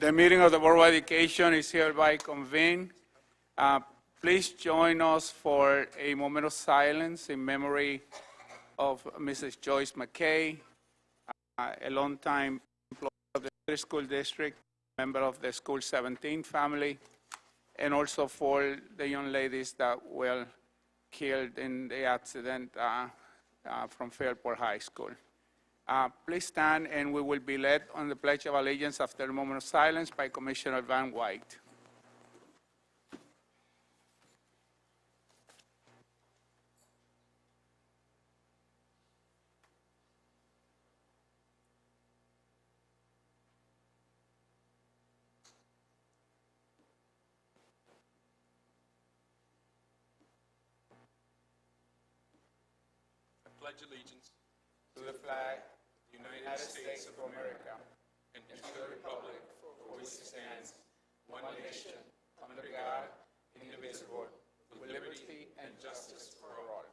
The meeting of the Board of Education is hereby convened. Please join us for a moment of silence in memory of Mrs. Joyce McKay, a longtime employee of the school district, member of the School 17 family, and also for the young ladies that were killed in the accident from Fairport High School. Please stand, and we will be led on the Pledge of Allegiance after a moment of silence by Commissioner Van White. I pledge allegiance To the flag, United States of America, and to the republic for which it stands, one nation, under God, indivisible, with liberty and justice for all.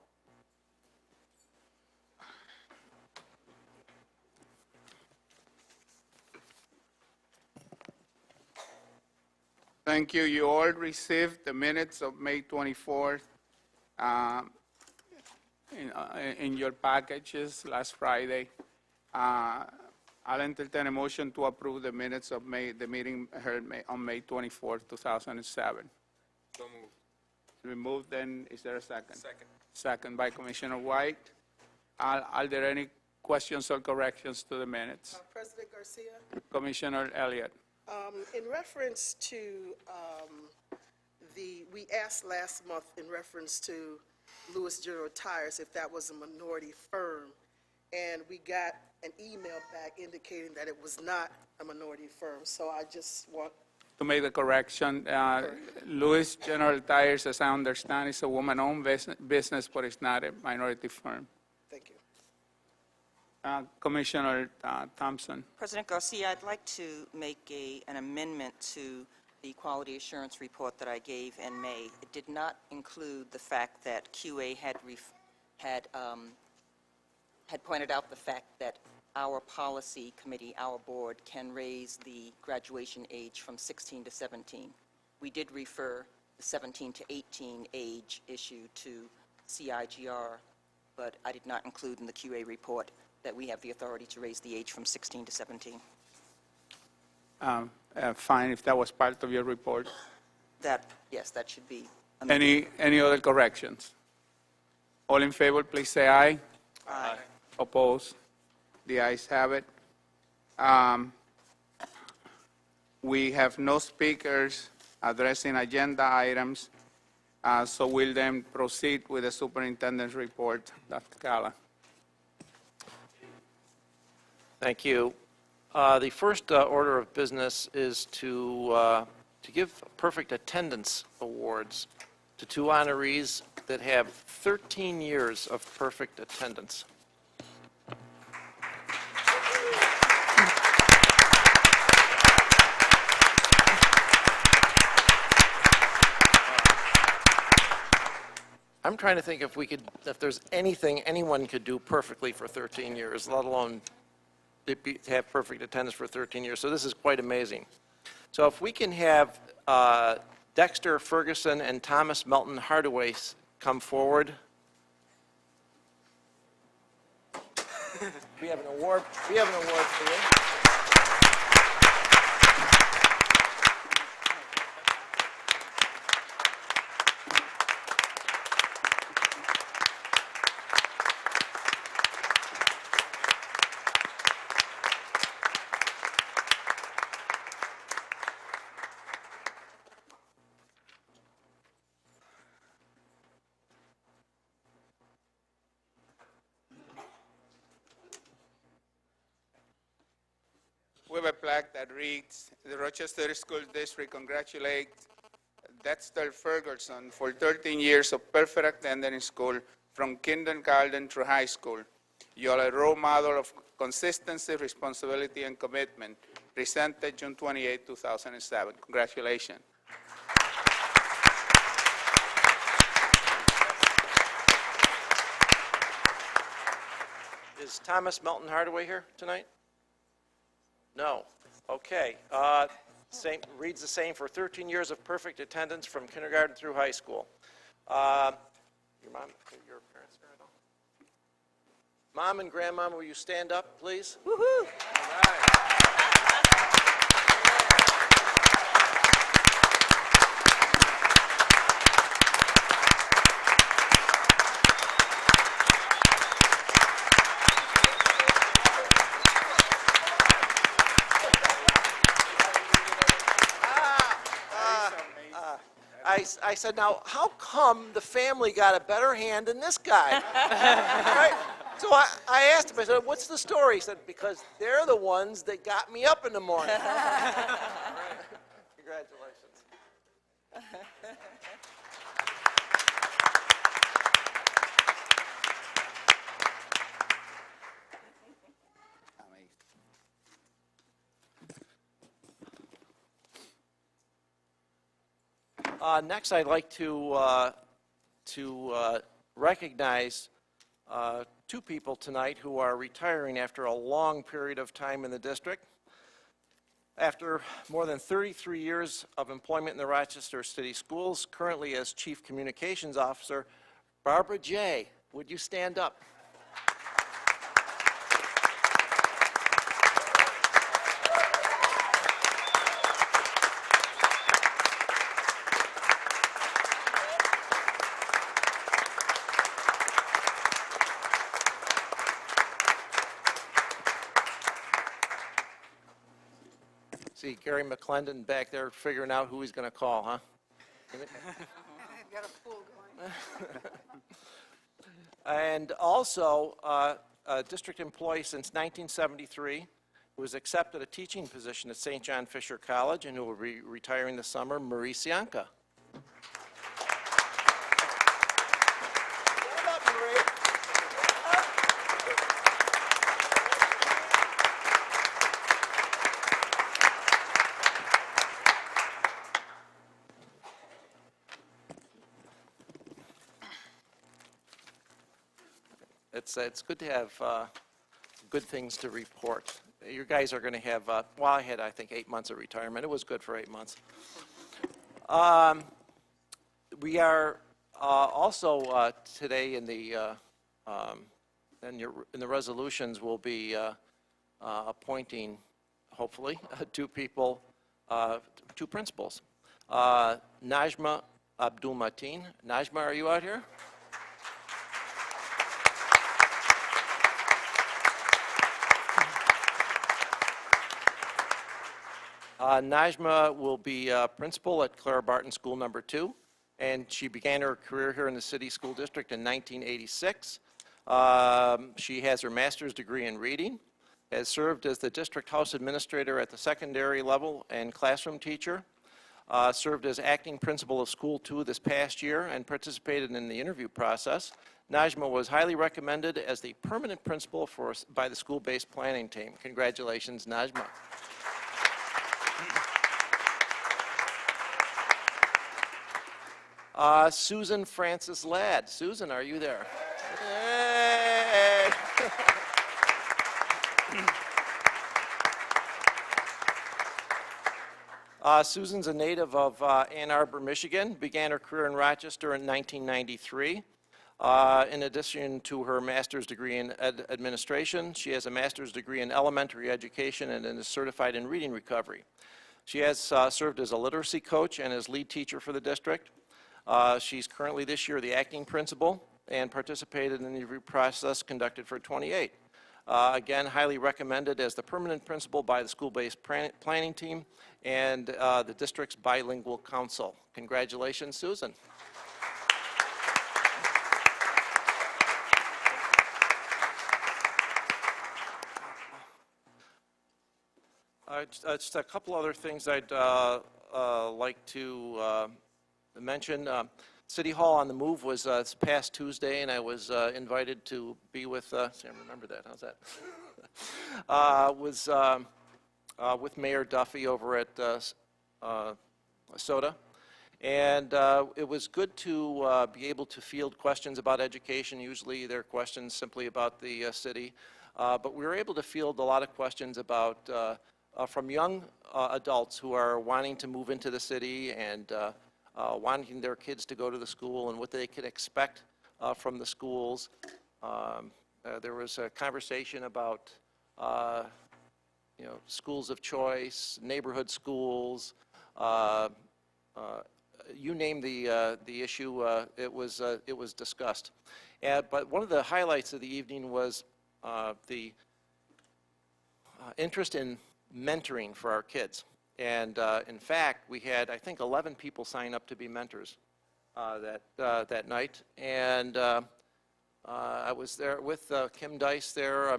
Thank you. You all received the minutes of May 24th in your packages last Friday. I'll entertain a motion to approve the minutes of the meeting held on May 24th, 2007. So moved. Removed, then, is there a second? Second. Second by Commissioner White. Are there any questions or corrections to the minutes? President Garcia, Commissioner Elliott. in reference to we asked last month in reference to Lewis General Tires if that was a minority firm, and we got an email back indicating that it was not a minority firm. So I just want To make the correction, Lewis General Tires, as I understand, is a woman-owned business, but it's not a minority firm. thank you. Commissioner Thompson. President Garcia, I'd like to make an amendment to the quality assurance report that I gave in May. It did not include the fact that QA had pointed out the fact that our policy committee, our board, can raise the graduation age from 16 to 17. We did refer the 17 to 18 age issue to CIGR, but I did not include in the QA report that we have the authority to raise the age from 16 to 17. Fine, if that was part of your report. Yes, that should be. Any other corrections? All in favor, please say aye. Aye. Opposed? The ayes have it. We have no speakers addressing agenda items, so we'll then proceed with the superintendent's report. Dr. Calla. Thank you. The first order of business is to give perfect attendance awards to two honorees that have 13 years of perfect attendance. I'm trying to think if there's anything anyone could do perfectly for 13 years, let alone have perfect attendance for 13 years. So this is quite amazing. So if we can have Dexter Ferguson and Thomas Melton Hardaway come forward. We have an award for you. We have a plaque that reads, the Rochester School District congratulates Dexter Ferguson for 13 years of perfect attendance in school from kindergarten through high school. You are a role model of consistency, responsibility, and commitment. Presented June 28, 2007. Congratulations. Is Thomas Melton Hardaway here tonight? No. Okay. reads the same for 13 years of perfect attendance from kindergarten through high school. Your mom, your parents are at all? Mom and grandmom, will you stand up, please? Woohoo! All right. I said, now, how come the family got a better hand than this guy? Right? So I asked him, I said, what's the story? He said, because they're the ones that got me up in the morning. Right. Congratulations. Next, I'd like to recognize two people tonight who are retiring after a long period of time in the district. After more than 33 years of employment in the Rochester City Schools, currently as Chief Communications Officer, Barbara J., would you stand up? See Gary McClendon back there figuring out who he's going to call, huh? I've got a pool going. And also, a district employee since 1973 who has accepted a teaching position at St. John Fisher College and who will be retiring this summer, Marie Sianka. Stand up, Marie. It's good to have good things to report. You guys are going to have, well, I had, I think, 8 months of retirement. It was good for 8 months. We are also today in the resolutions, we'll be appointing, hopefully, two people, two principals. Najma Abdul Mateen. Najma, are you out here? Najma will be principal at Clara Barton School Number 2, and she began her career here in the City School District in 1986. She has her master's degree in reading, has served as the district house administrator at the secondary level and classroom teacher, served as acting principal of School 2 this past year, and participated in the interview process. Najma was highly recommended as the permanent principal by the school-based planning team. Congratulations, Najma. Susan Francis Ladd. Susan, are you there? Hey. Susan's a native of Ann Arbor, Michigan, began her career in Rochester in 1993. In addition to her master's degree in administration, she has a master's degree in elementary education and is certified in reading recovery. She has served as a literacy coach and as lead teacher for the district. She's currently this year the acting principal and participated in the interview process conducted for 28. Again, highly recommended as the permanent principal by the school-based planning team and the district's bilingual council. Congratulations, Susan. Just a couple other things I'd like to mention. City Hall on the Move was this past Tuesday, and I was invited to be with, see, I remember that, how's that? Was with Mayor Duffy over at SOTA, and it was good to be able to field questions about education. Usually they're questions simply about the city, but we were able to field a lot of questions about from young adults who are wanting to move into the city and wanting their kids to go to the school and what they could expect from the schools. There was a conversation about schools of choice, neighborhood schools, you name the issue, it was discussed. But one of the highlights of the evening was the interest in mentoring for our kids. And in fact, we had, I think, 11 people sign up to be mentors that night. And I was there with Kim Dice there,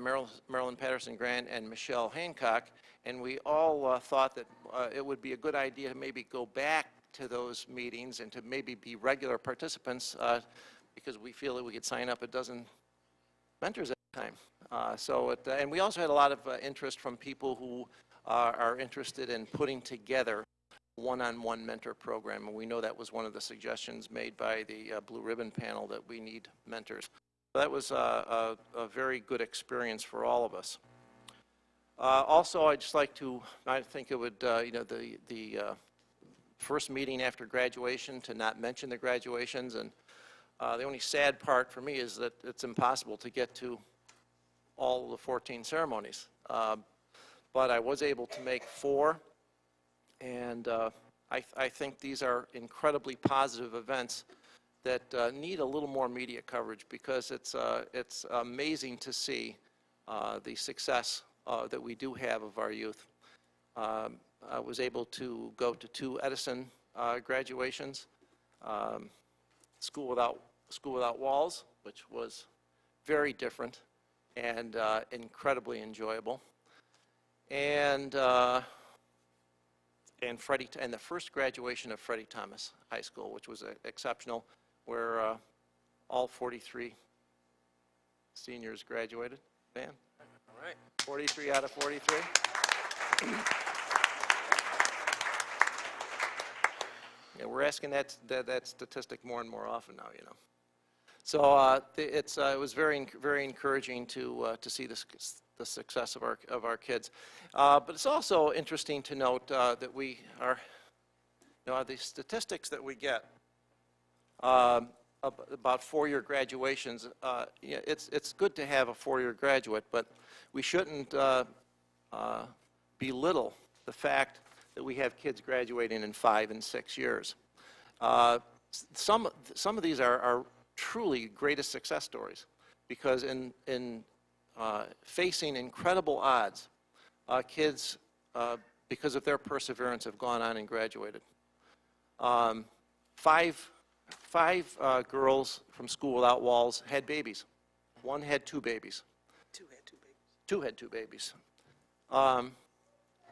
Marilyn Patterson Grant, and Michelle Hancock, and we all thought that it would be a good idea to maybe go back to those meetings and to maybe be regular participants because we feel that we could sign up a dozen mentors at a time. And we also had a lot of interest from people who are interested in putting together one-on-one mentor program, and we know that was one of the suggestions made by the Blue Ribbon panel, that we need mentors. So that was a very good experience for all of us. Also, I'd just like to, I think it would, the first meeting after graduation, to not mention the graduations, and the only sad part for me is that it's impossible to get to all the 14 ceremonies. But I was able to make 4, and I think these are incredibly positive events that need a little more media coverage, because it's amazing to see the success that we do have of our youth. I was able to go to 2 Edison graduations, School Without Walls, which was very different and incredibly enjoyable, and the first graduation of Freddie Thomas High School, which was exceptional, where all 43 seniors graduated. Man, all right, 43 out of 43. Yeah, we're asking that statistic more and more often now, So it was very encouraging to see the success of our kids. But it's also interesting to note that we are, the statistics that we get about 4-year graduations. It's good to have a 4-year graduate, but we shouldn't belittle the fact that we have kids graduating in 5 and 6 years. Some of these are truly greatest success stories, because in facing incredible odds, kids, because of their perseverance, have gone on and graduated. 5 girls from School Without Walls had babies. 1 had 2 babies. 2 had 2 babies. 2 had 2 babies.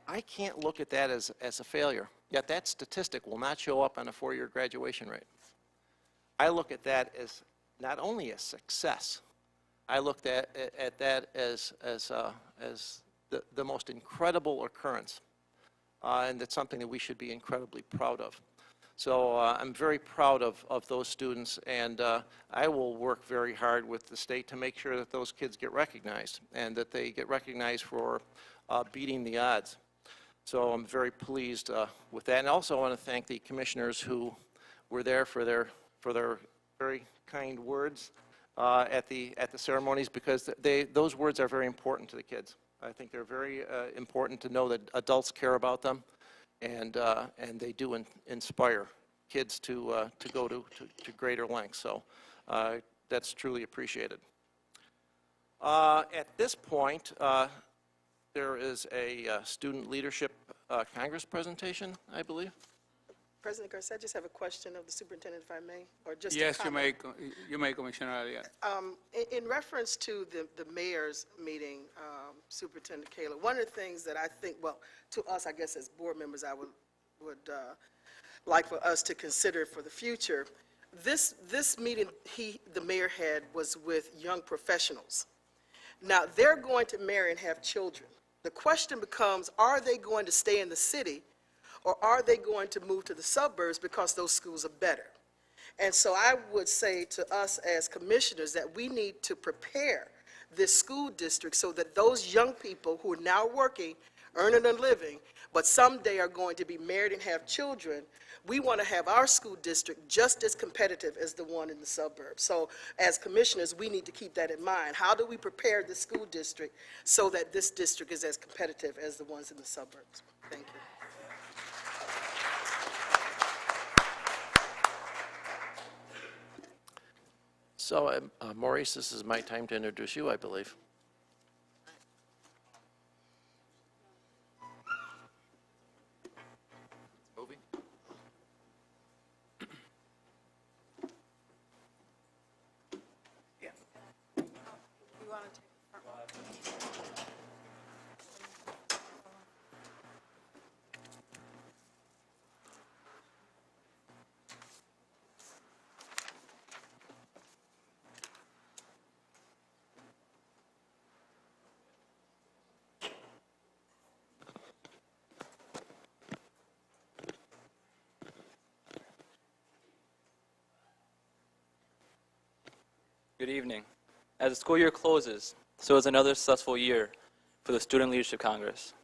I can't look at that as a failure, yet that statistic will not show up on a 4-year graduation rate. I look at that as not only a success, I looked at that as the most incredible occurrence, and it's something that we should be incredibly proud of. So I'm very proud of those students, and I will work very hard with the state to make sure that those kids get recognized, and that they get recognized for beating the odds. So I'm very pleased with that. And also I want to thank the commissioners who were there for their very kind words at the ceremonies, because those words are very important to the kids. I think they're very important to know that adults care about them, and they do inspire kids to go to greater lengths. So that's truly appreciated. At this point, there is a Student Leadership Congress presentation, I believe. President Garcia, I just have a question of the superintendent, if I may, or just a Yes, comment. you may, Commissioner Elliott. In reference to the mayor's meeting, Superintendent Kayla, one of the things that I think, well, to us, I guess as board members, I would like for us to consider for the future, this meeting the mayor had was with young professionals. Now, they're going to marry and have children. The question becomes, are they going to stay in the city, or are they going to move to the suburbs because those schools are better? And so I would say to us as commissioners that we need to prepare this school district so that those young people who are now working earning a living, but someday are going to be married and have children, we want to have our school district just as competitive as the one in the suburbs. So as commissioners, we need to keep that in mind. How do we prepare the school district so that this district is as competitive as the ones in the suburbs? Thank you. So, Maurice, this is my time to introduce you, I believe. Moving. You want to take the front one? Good evening. As the school year closes, so is another successful year for the Student Leadership Congress.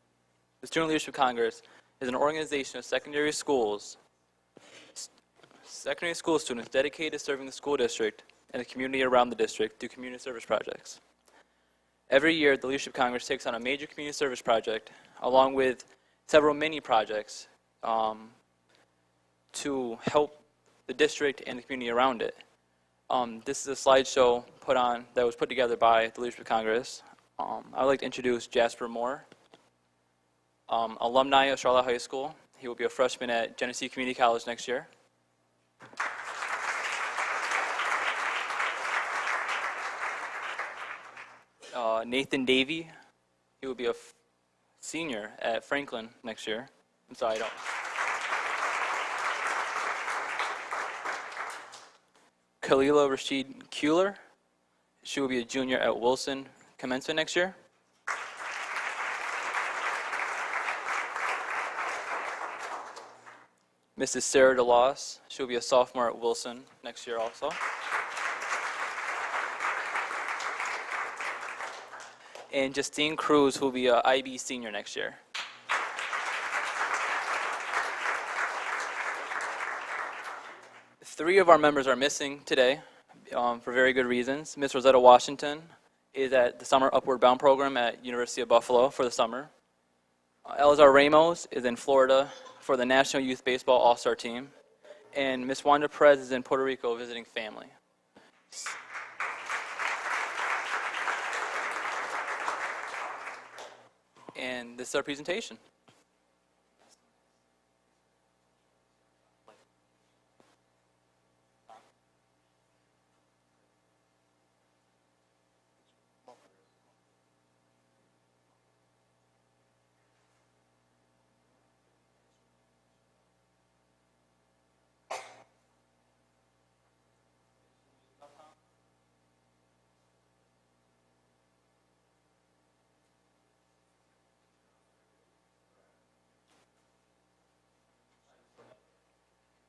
The Student Leadership Congress is an organization of secondary school students dedicated to serving the school district and the community around the district through community service projects. Every year, the Leadership Congress takes on a major community service project, along with several mini projects to help the district and the community around it. This is a slideshow that was put together by the Leadership Congress. I would like to introduce Jasper Moore, alumni of Charlotte High School. He will be a freshman at Genesee Community College next year. Nathan Davey, he will be a senior at Franklin next year. I'm sorry, I don't. Khalila Rashid Kuehler, she will be a junior at Wilson commencement next year. Mrs. Sarah DeLoss, she will be a sophomore at Wilson next year also. And Justine Cruz, who will be an IB senior next year. Three of our members are missing today for very good reasons. Ms. Rosetta Washington is at the Summer Upward Bound program at University of Buffalo for the summer. Elazar Ramos is in Florida for the National Youth Baseball All-Star Team. And Ms. Wanda Perez is in Puerto Rico visiting family. And this is our presentation.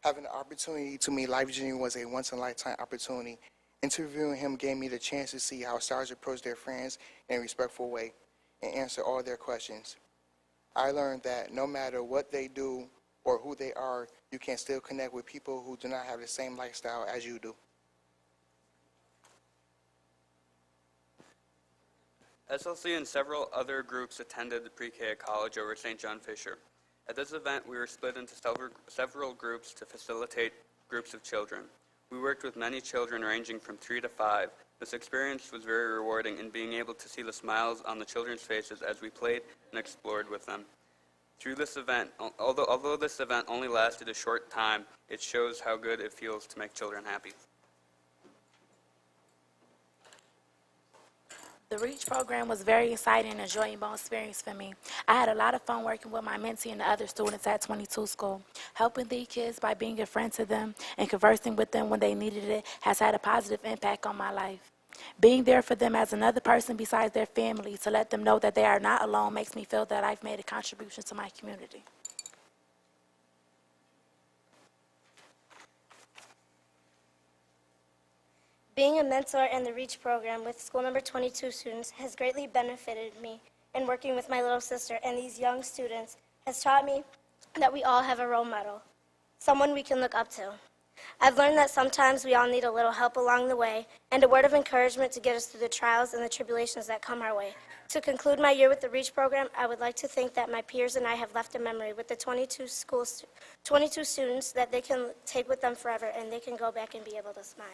Having the opportunity to meet Life Jr. was a once-in-a-lifetime opportunity. Interviewing him gave me the chance to see how stars approach their friends in a respectful way and answer all their questions. I learned that no matter what they do or who they are, you can still connect with people who do not have the same lifestyle as you do. SLC and several other groups attended the pre-K at college over St. John Fisher. At this event, we were split into several groups to facilitate groups of children. We worked with many children ranging from 3 to 5. This experience was very rewarding in being able to see the smiles on the children's faces as we played and explored with them. Through this event, although this event only lasted a short time, it shows how good it feels to make children happy. The REACH program was very exciting and enjoyable experience for me. I had a lot of fun working with my mentee and the other students at 22 School. Helping these kids by being a friend to them and conversing with them when they needed it has had a positive impact on my life. Being there for them as another person besides their family to let them know that they are not alone makes me feel that I've made a contribution to my community. Being a mentor in the REACH program with school number 22 students has greatly benefited me and working with my little sister and these young students has taught me that we all have a role model, someone we can look up to. I've learned that sometimes we all need a little help along the way and a word of encouragement to get us through the trials and the tribulations that come our way. To conclude my year with the REACH program, I would like to think that my peers and I have left a memory with the 22 students that they can take with them forever, and they can go back and be able to smile.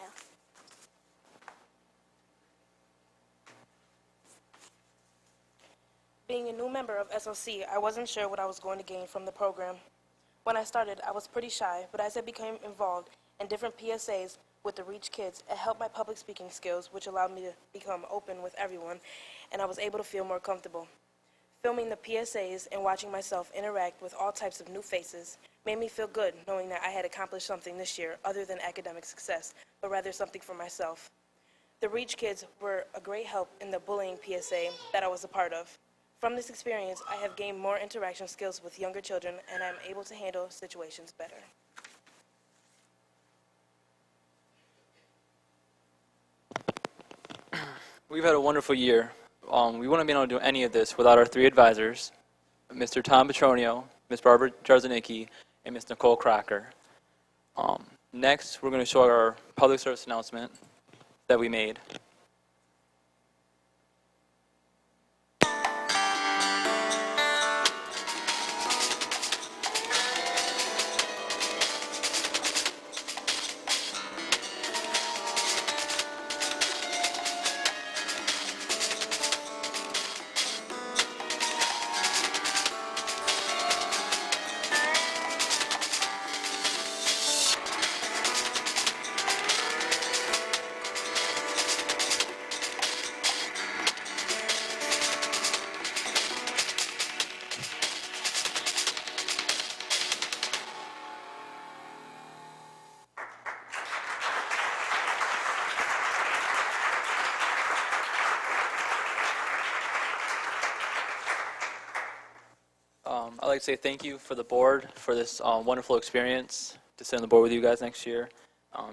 Being a new member of SLC, I wasn't sure what I was going to gain from the program. When I started, I was pretty shy, but as I became involved in different PSAs with the REACH kids, it helped my public speaking skills, which allowed me to become open with everyone, and I was able to feel more comfortable. Filming the PSAs and watching myself interact with all types of new faces made me feel good, knowing that I had accomplished something this year other than academic success, but rather something for myself. The REACH kids were a great help in the bullying PSA that I was a part of. From this experience, I have gained more interaction skills with younger children, and I'm able to handle situations better. We've had a wonderful year. We wouldn't have been able to do any of this without our 3 advisors, Mr. Tom Petronio, Ms. Barbara Jarzanicki, and Ms. Nicole Crocker. Next, we're going to show our public service announcement that we made. I'd like to say thank you for the board for this wonderful experience to sit on the board with you guys next year.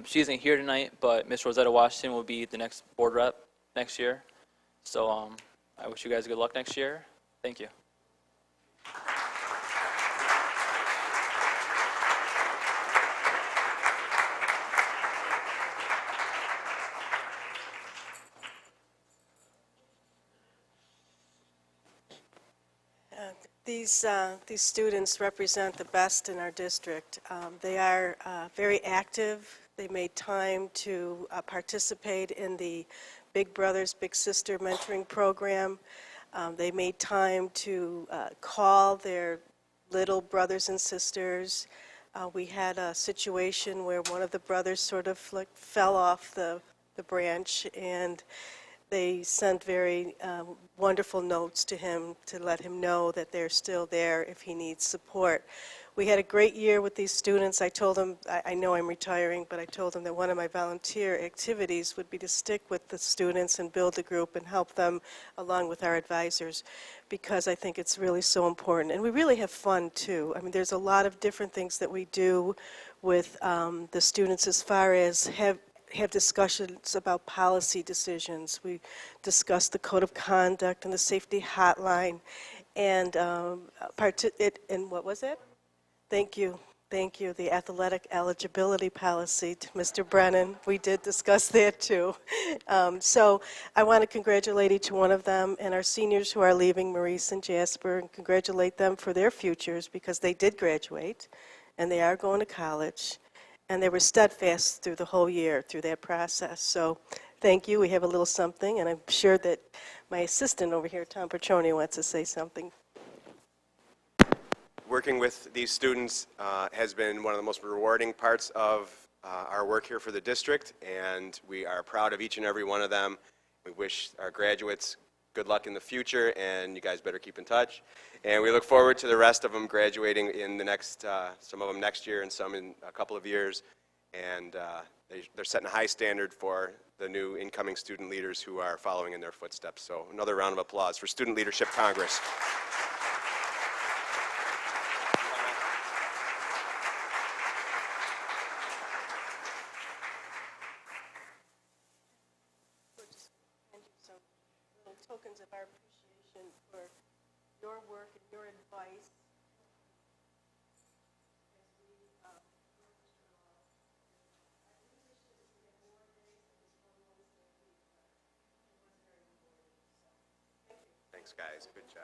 She isn't here tonight, but Ms. Rosetta Washington will be the next board rep next year. So I wish you guys good luck next year. Thank you. These students represent the best in our district. They are very active. They made time to participate in the Big Brothers Big Sister mentoring program. They made time to call their little brothers and sisters. We had a situation where one of the brothers sort of like fell off the branch, and they sent very wonderful notes to him to let him know that they're still there if he needs support. We had a great year with these students. I told them, I know I'm retiring, but I told them that one of my volunteer activities would be to stick with the students and build a group and help them along with our advisors, because I think it's really so important. And we really have fun, too. I mean, there's a lot of different things that we do with the students as far as have discussions about policy decisions. We discuss the code of conduct and the safety hotline, and and what was it? Thank you, the athletic eligibility policy, Mr. Brennan. We did discuss that too. So I want to congratulate each one of them and our seniors who are leaving, Maurice and Jasper, and congratulate them for their futures, because they did graduate and they are going to college. And they were steadfast through the whole year, through that process. So thank you. We have a little something, and I'm sure that my assistant over here, Tom Petroni, wants to say something. Working with these students has been one of the most rewarding parts of our work here for the district, and we are proud of each and every one of them. We wish our graduates good luck in the future, and you guys better keep in touch. And we look forward to the rest of them graduating in the next, some of them next year and some in a couple of years. And they're setting a high standard for the new incoming student leaders who are following in their footsteps. So another round of applause for Student Leadership Congress. Some little tokens of our appreciation for Thanks, guys. Good job.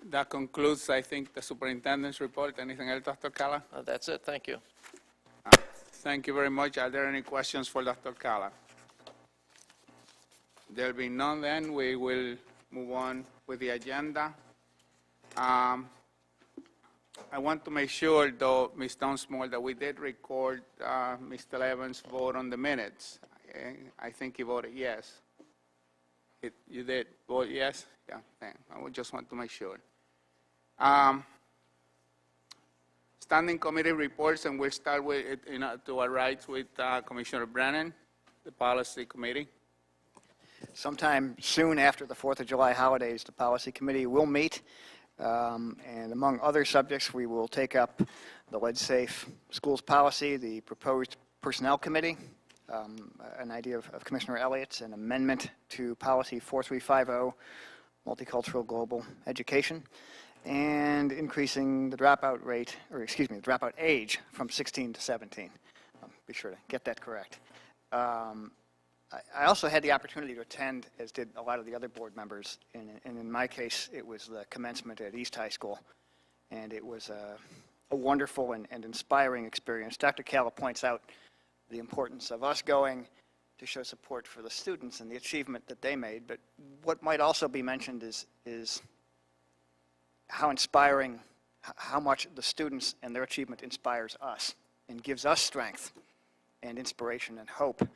That concludes, I think, the superintendent's report. Anything else, Dr. Cala? That's it, thank you. Thank you very much. Are there any questions for Dr. Cala? There'll be none then. We will move on with the agenda. I want to make sure, though, Ms. Dunsmore, that we did record Mr. Evans' vote on the minutes. I think he voted yes. You did vote yes? Yeah, I would just want to make sure. Standing committee reports, and we'll start with, to our rights with Commissioner Brennan, the policy committee. Sometime soon after the 4th of July holidays, the policy committee will meet, and among other subjects, we will take up the Lead Safe Schools policy, the proposed personnel committee, an idea of Commissioner Elliott's, an amendment to policy 4350, multicultural global education, and increasing the dropout rate, or excuse me, the dropout age from 16 to 17. Be sure to get that correct. I also had the opportunity to attend, as did a lot of the other board members, and in my case, it was the commencement at East High School, and it was a wonderful and inspiring experience. Dr. Cala points out the importance of us going to show support for the students and the achievement that they made, but what might also be mentioned is how inspiring, how much the students and their achievement inspires us and gives us strength and inspiration and hope.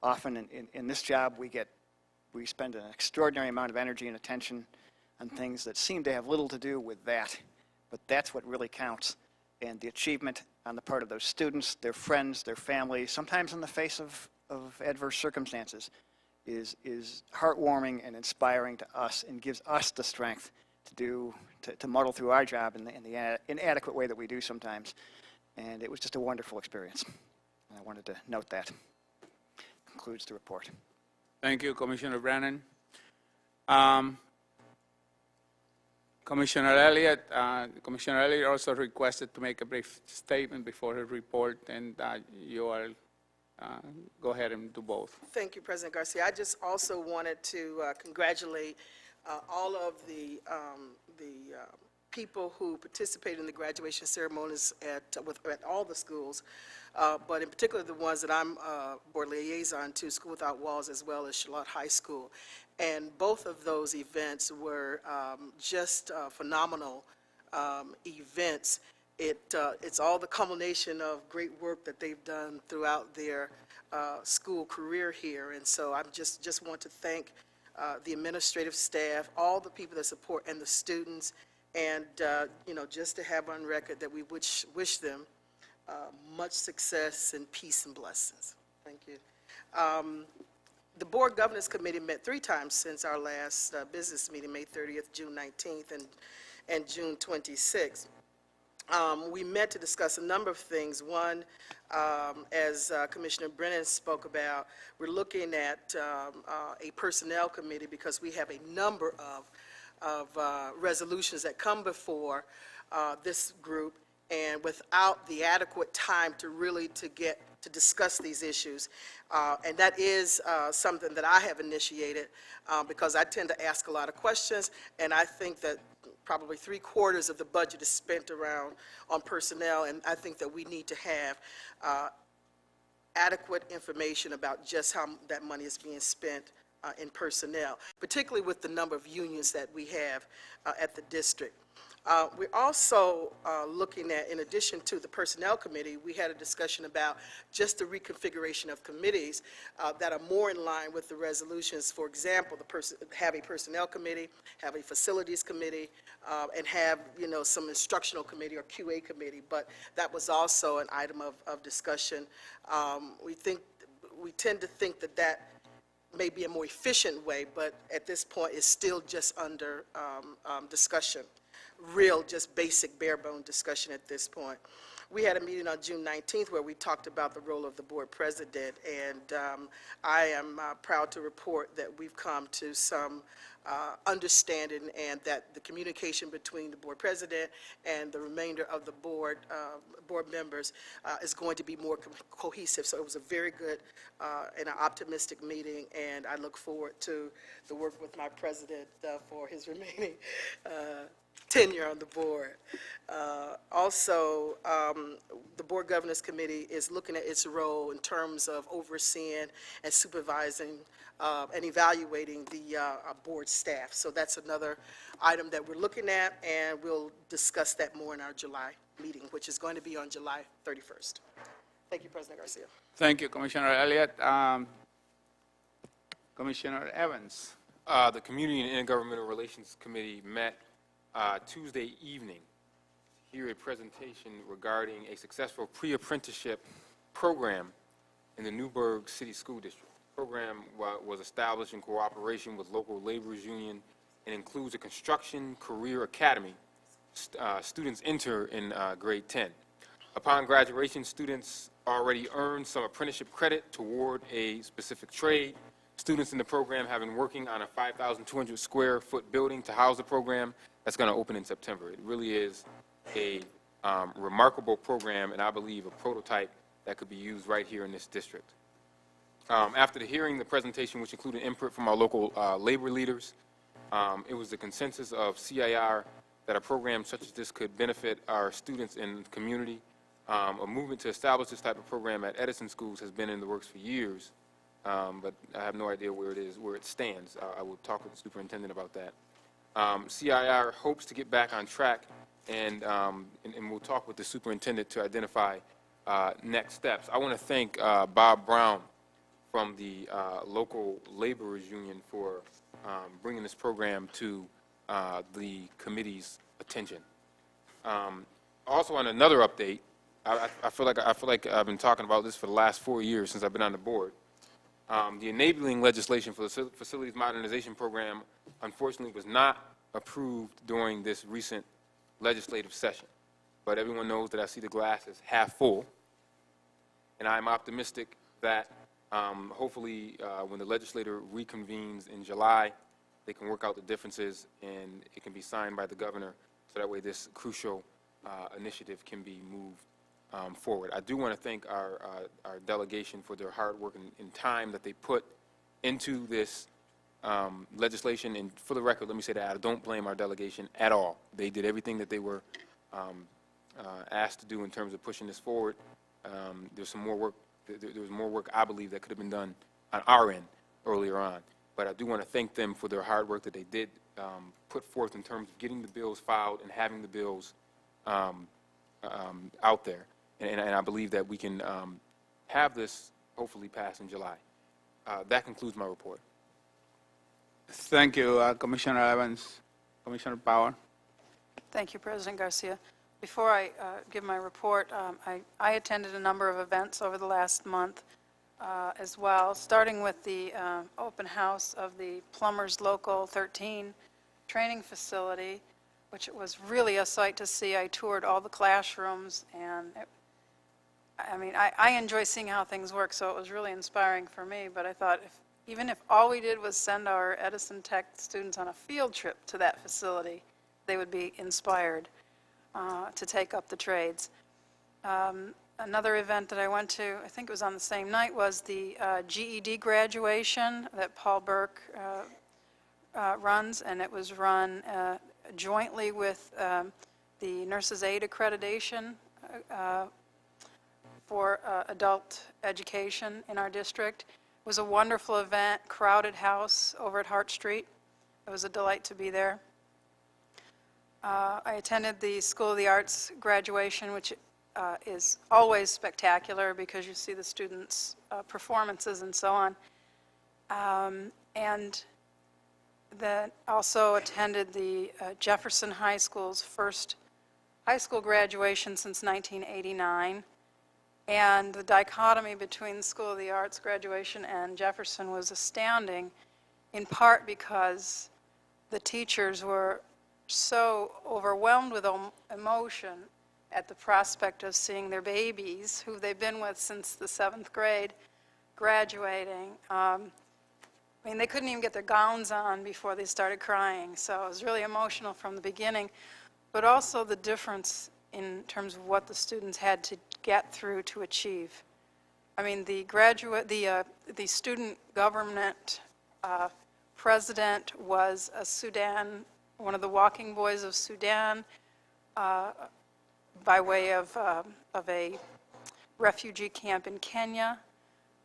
Often in this job, we spend an extraordinary amount of energy and attention on things that seem to have little to do with that, but that's what really counts. And the achievement on the part of those students, their friends, their families, sometimes in the face of adverse circumstances, is heartwarming and inspiring to us and gives us the strength to muddle through our job in the inadequate way that we do sometimes. And it was just a wonderful experience. And I wanted to note that. Concludes the report. Thank you, Commissioner Brennan. Commissioner Elliott also requested to make a brief statement before her report, and you are, go ahead and do both. Thank you, President Garcia. I just also wanted to congratulate all of the people who participated in the graduation ceremonies at all the schools, but in particular the ones that I'm board liaison to, School Without Walls, as well as Charlotte High School. And both of those events were just phenomenal events. It's all the culmination of great work that they've done throughout their school career here. And so I just want to thank the administrative staff, all the people that support, and the students, and just to have on record that we wish them much success and peace and blessings. Thank you. The Board Governance Committee met 3 times since our last business meeting, May 30th, June 19th, and June 26th. We met to discuss a number of things. One, as Commissioner Brennan spoke about, we're looking at a personnel committee because we have a number of resolutions that come before this group, and without the adequate time to discuss these issues. And that is something that I have initiated because I tend to ask a lot of questions, and I think that probably 3/4 of the budget is spent on personnel, and I think that we need to have adequate information about just how that money is being spent in personnel, particularly with the number of unions that we have at the district. We're also looking at, in addition to the Personnel Committee, we had a discussion about just the reconfiguration of committees that are more in line with the resolutions. For example, have a Personnel Committee, have a Facilities Committee, and have, some Instructional Committee or QA Committee. But that was also an item of discussion. We tend to think that may be a more efficient way, but at this point, it's still just under discussion. Real, just basic, bare-bone discussion at this point. We had a meeting on June 19th where we talked about the role of the board president, and I am proud to report that we've come to some understanding, and that the communication between the board president and the remainder of the board members is going to be more cohesive. So it was a very good and an optimistic meeting, and I look forward to the work with my president for his remaining tenure on the board. Also, the Board Governance Committee is looking at its role in terms of overseeing and supervising and evaluating the board staff. So that's another item that we're looking at, and we'll discuss that more in our July meeting, which is going to be on July 31st. Thank you, President Garcia. Thank you, Commissioner Elliott. Commissioner Evans. The Community and Intergovernmental Relations Committee met Tuesday evening to hear a presentation regarding a successful pre-apprenticeship program in the Newburgh City School District. The program was established in cooperation with local laborers union and includes a construction career academy. Students enter in grade 10. Upon graduation, students already earn some apprenticeship credit toward a specific trade. Students in the program have been working on a 5,200 square foot building to house the program that's going to open in September. It really is a remarkable program, and I believe a prototype that could be used right here in this district. After the hearing, the presentation, which included input from our local labor leaders, it was the consensus of CIR that a program such as this could benefit our students in the community. A movement to establish this type of program at Edison schools has been in the works for years, but I have no idea where it stands. I will talk with the superintendent about that. CIR hopes to get back on track, and we'll talk with the superintendent to identify next steps. I want to thank Bob Brown from the local laborers union for bringing this program to the committee's attention. Also, on another update, I feel like I've been talking about this for the last 4 years since I've been on the board. The enabling legislation for the facilities modernization program, unfortunately, was not approved during this recent legislative session. But everyone knows that I see the glass as half full, and I'm optimistic that hopefully when the legislature reconvenes in July, they can work out the differences and it can be signed by the governor, so that way this crucial initiative can be moved forward. I do want to thank our delegation for their hard work and time that they put into this legislation. And for the record, let me say that I don't blame our delegation at all. They did everything that they were asked to do in terms of pushing this forward. There's some more work. There was more work, I believe, that could have been done on our end earlier on. But I do want to thank them for their hard work that they did put forth in terms of getting the bills filed and having the bills out there. And I believe that we can have this hopefully pass in July. That concludes my report. Thank you, Commissioner Evans. Commissioner Powell. Thank you, President Garcia. Before I give my report, I attended a number of events over the last month as well, starting with the open house of the Plumbers Local 13 training facility, which was really a sight to see. I toured all the classrooms, and I enjoy seeing how things work, so it was really inspiring for me. But I thought, even if all we did was send our Edison Tech students on a field trip to that facility, they would be inspired to take up the trades. Another event that I went to, I think it was on the same night, was the GED graduation that Paul Burke runs, and it was run jointly with the Nurses Aid Accreditation for adult education in our district. It was a wonderful event, crowded house over at Hart Street. It was a delight to be there. I attended the School of the Arts graduation, which is always spectacular because you see the students' performances and so on. And then also attended the Jefferson High School's first high school graduation since 1989. And the dichotomy between the School of the Arts graduation and Jefferson was astounding, in part because the teachers were so overwhelmed with emotion at the prospect of seeing their babies, who they've been with since the 7th grade, graduating. I mean, they couldn't even get their gowns on before they started crying, so it was really emotional from the beginning, but also the difference in terms of what the students had to get through to achieve. I mean, the student government president was a Sudan, one of the walking boys of Sudan, by way of a refugee camp in Kenya.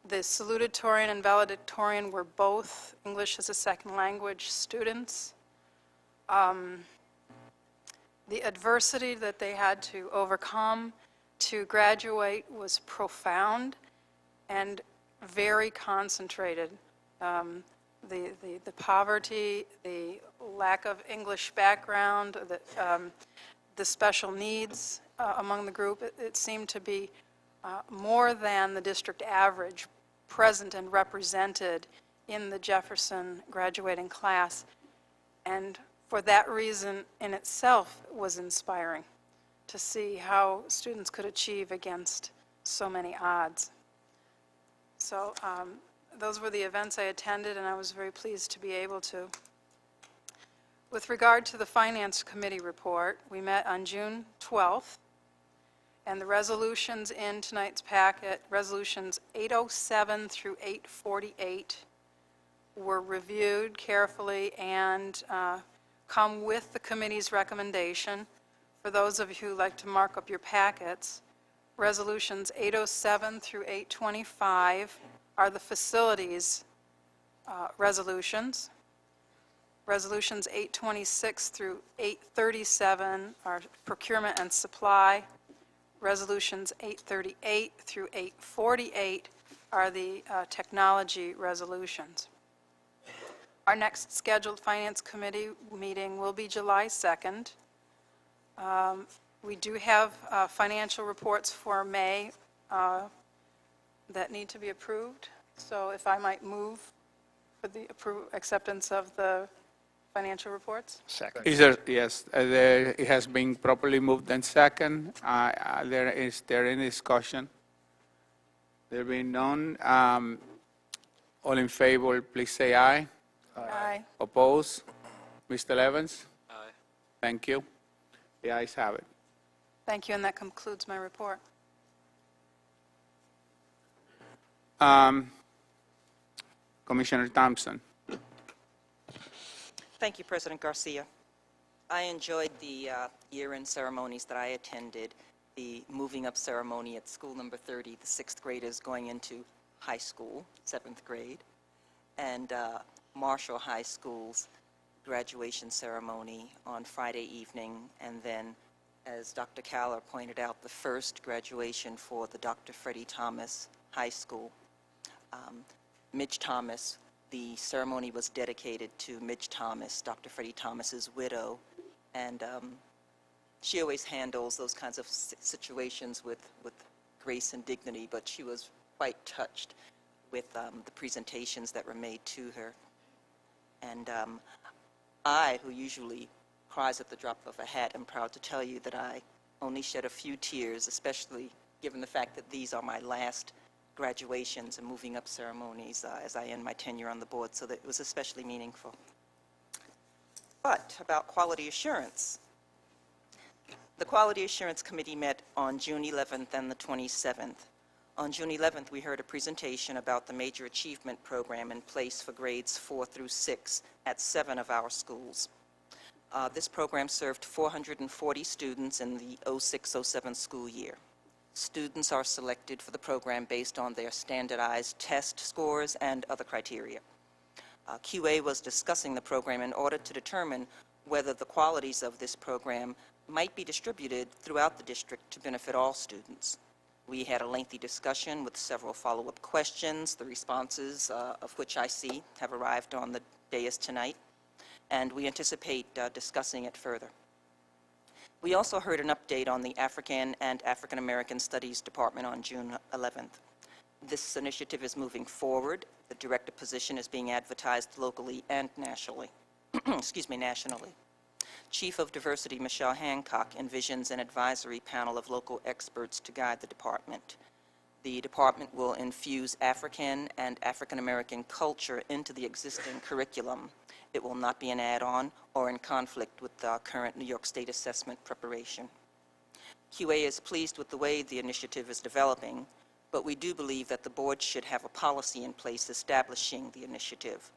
The salutatorian and valedictorian were both English as a second language students. The adversity that they had to overcome to graduate was profound and very concentrated. The poverty, the lack of English background, the special needs among the group, it seemed to be more than the district average present and represented in the Jefferson graduating class. And for that reason in itself was inspiring to see how students could achieve against so many odds. So those were the events I attended, and I was very pleased to be able to. With regard to the Finance Committee report, we met on June 12th, and the resolutions in tonight's packet, resolutions 807 through 848, were reviewed carefully and come with the committee's recommendation. For those of you who like to mark up your packets, resolutions 807 through 825 are the facilities resolutions. Resolutions 826 through 837 are procurement and supply. Resolutions 838 through 848 are the technology resolutions. Our next scheduled Finance Committee meeting will be July 2nd. We do have financial reports for May that need to be approved. So if I might move for the acceptance of the financial reports? Second. Yes, it has been properly moved and second. Is there any discussion? There being none, all in favor, please say aye. Aye. Oppose? Mr. Evans? Aye. Thank you. The ayes have it. Thank you, and that concludes my report. Commissioner Thompson. Thank you, President Garcia. I enjoyed the year-end ceremonies that I attended, the moving up ceremony at school number 30, the 6th graders going into high school, 7th grade, and Marshall High School's graduation ceremony on Friday evening, and then, as Dr. Caller pointed out, the first graduation for the Dr. Freddie Thomas High School. Midge Thomas, the ceremony was dedicated to Midge Thomas, Dr. Freddie Thomas's widow, and she always handles those kinds of situations with grace and dignity, but she was quite touched with the presentations that were made to her. And I, who usually cries at the drop of a hat, am proud to tell you that I only shed a few tears, especially given the fact that these are my last graduations and moving up ceremonies as I end my tenure on the board, so that it was especially meaningful. But about quality assurance. The Quality Assurance Committee met on June 11th and the 27th. On June 11th, we heard a presentation about the Major Achievement Program in place for grades 4 through 6 at 7 of our schools. This program served 440 students in the 06-07 school year. Students are selected for the program based on their standardized test scores and other criteria. QA was discussing the program in order to determine whether the qualities of this program might be distributed throughout the district to benefit all students. We had a lengthy discussion with several follow-up questions, the responses of which I see have arrived on the dais tonight, and we anticipate discussing it further. We also heard an update on the African and African American Studies Department on June 11th. This initiative is moving forward. The director position is being advertised locally and nationally. Nationally. Chief of Diversity Michelle Hancock envisions an advisory panel of local experts to guide the department. The department will infuse African and African American culture into the existing curriculum. It will not be an add-on or in conflict with the current New York State assessment preparation. QA is pleased with the way the initiative is developing, but we do believe that the board should have a policy in place establishing the initiative.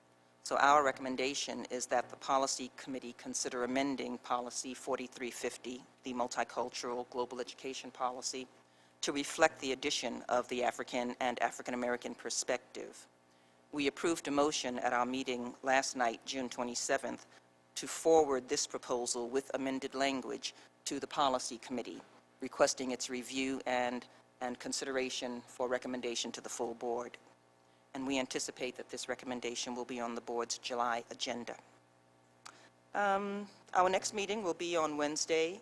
So our recommendation is that the policy committee consider amending policy 4350, the multicultural global education policy, to reflect the addition of the African and African American perspective. We approved a motion at our meeting last night, June 27th, to forward this proposal with amended language to the policy committee, requesting its review and consideration for recommendation to the full board. And we anticipate that this recommendation will be on the board's July agenda. Our next meeting will be on Wednesday,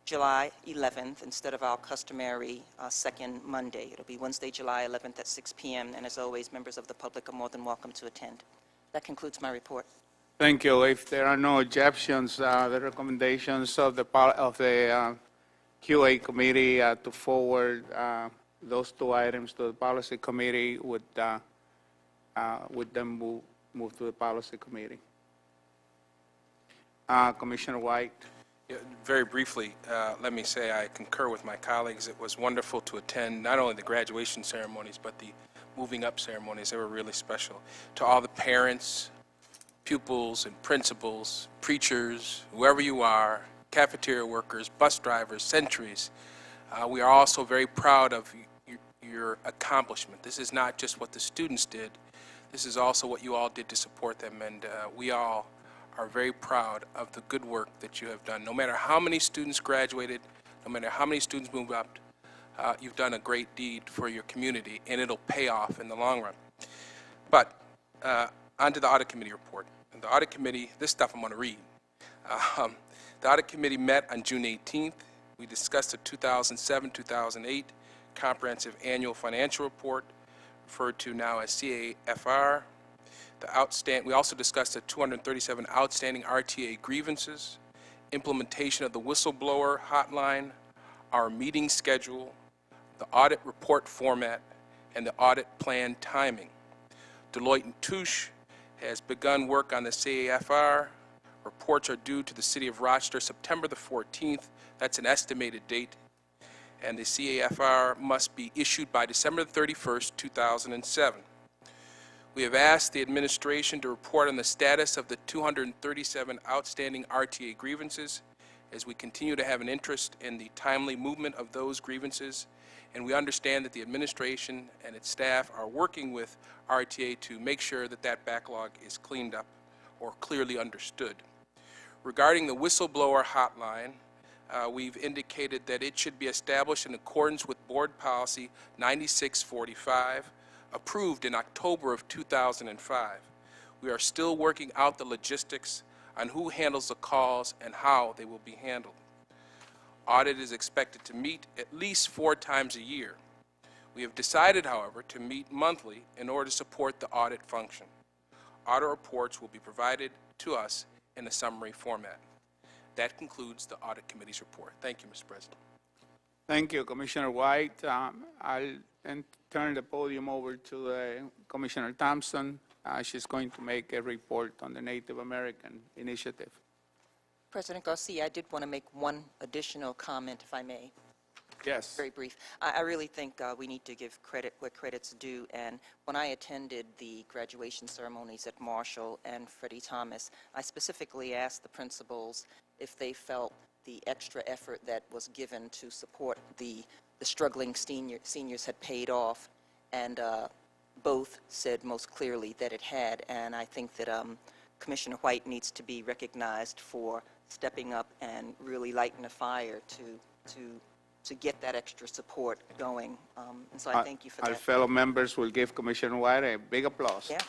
July 11th, instead of our customary second Monday. It'll be Wednesday, July 11th at 6 p.m., and as always, members of the public are more than welcome to attend. That concludes my report. Thank you. If there are no objections, the recommendations of the QA committee to forward those two items to the policy committee would then move to the policy committee. Commissioner White. Yeah, very briefly, let me say I concur with my colleagues. It was wonderful to attend not only the graduation ceremonies, but the moving up ceremonies. They were really special. To all the parents, pupils and principals, preachers, whoever you are, cafeteria workers, bus drivers, sentries, we are also very proud of your accomplishment. This is not just what the students did. This is also what you all did to support them, and we all are very proud of the good work that you have done. No matter how many students graduated, no matter how many students moved up, you've done a great deed for your community, and it'll pay off in the long run. But on to the audit committee report. And the audit committee, this stuff I'm going to read. The audit committee met on June 18th. We discussed the 2007-2008 comprehensive annual financial report, referred to now as CAFR. We also discussed the 237 outstanding RTA grievances, implementation of the whistleblower hotline, our meeting schedule, the audit report format, and the audit plan timing. Deloitte & Touche has begun work on the CAFR. Reports are due to the City of Rochester September the 14th. That's an estimated date. And the CAFR must be issued by December the 31st, 2007. We have asked the administration to report on the status of the 237 outstanding RTA grievances, as we continue to have an interest in the timely movement of those grievances, and we understand that the administration and its staff are working with RTA to make sure that that backlog is cleaned up or clearly understood. Regarding the whistleblower hotline, we've indicated that it should be established in accordance with Board Policy 9645, approved in October of 2005. We are still working out the logistics on who handles the calls and how they will be handled. Audit is expected to meet at least 4 times a year. We have decided, however, to meet monthly in order to support the audit function. Audit reports will be provided to us in a summary format. That concludes the Audit Committee's report. Thank you, Mr. President. Thank you, Commissioner White. I'll then turn the podium over to Commissioner Thompson. She's going to make a report on the Native American Initiative. President Garcia, I did want to make one additional comment, if I may. Yes. Very brief. I really think we need to give credit where credit's due, and when I attended the graduation ceremonies at Marshall and Freddie Thomas, I specifically asked the principals if they felt the extra effort that was given to support the struggling seniors had paid off, and both said most clearly that it had, and I think that Commissioner White needs to be recognized for stepping up and really lighting a fire to get that extra support going. And so I thank you for Our that. fellow members will give Commissioner White a big applause. Yeah.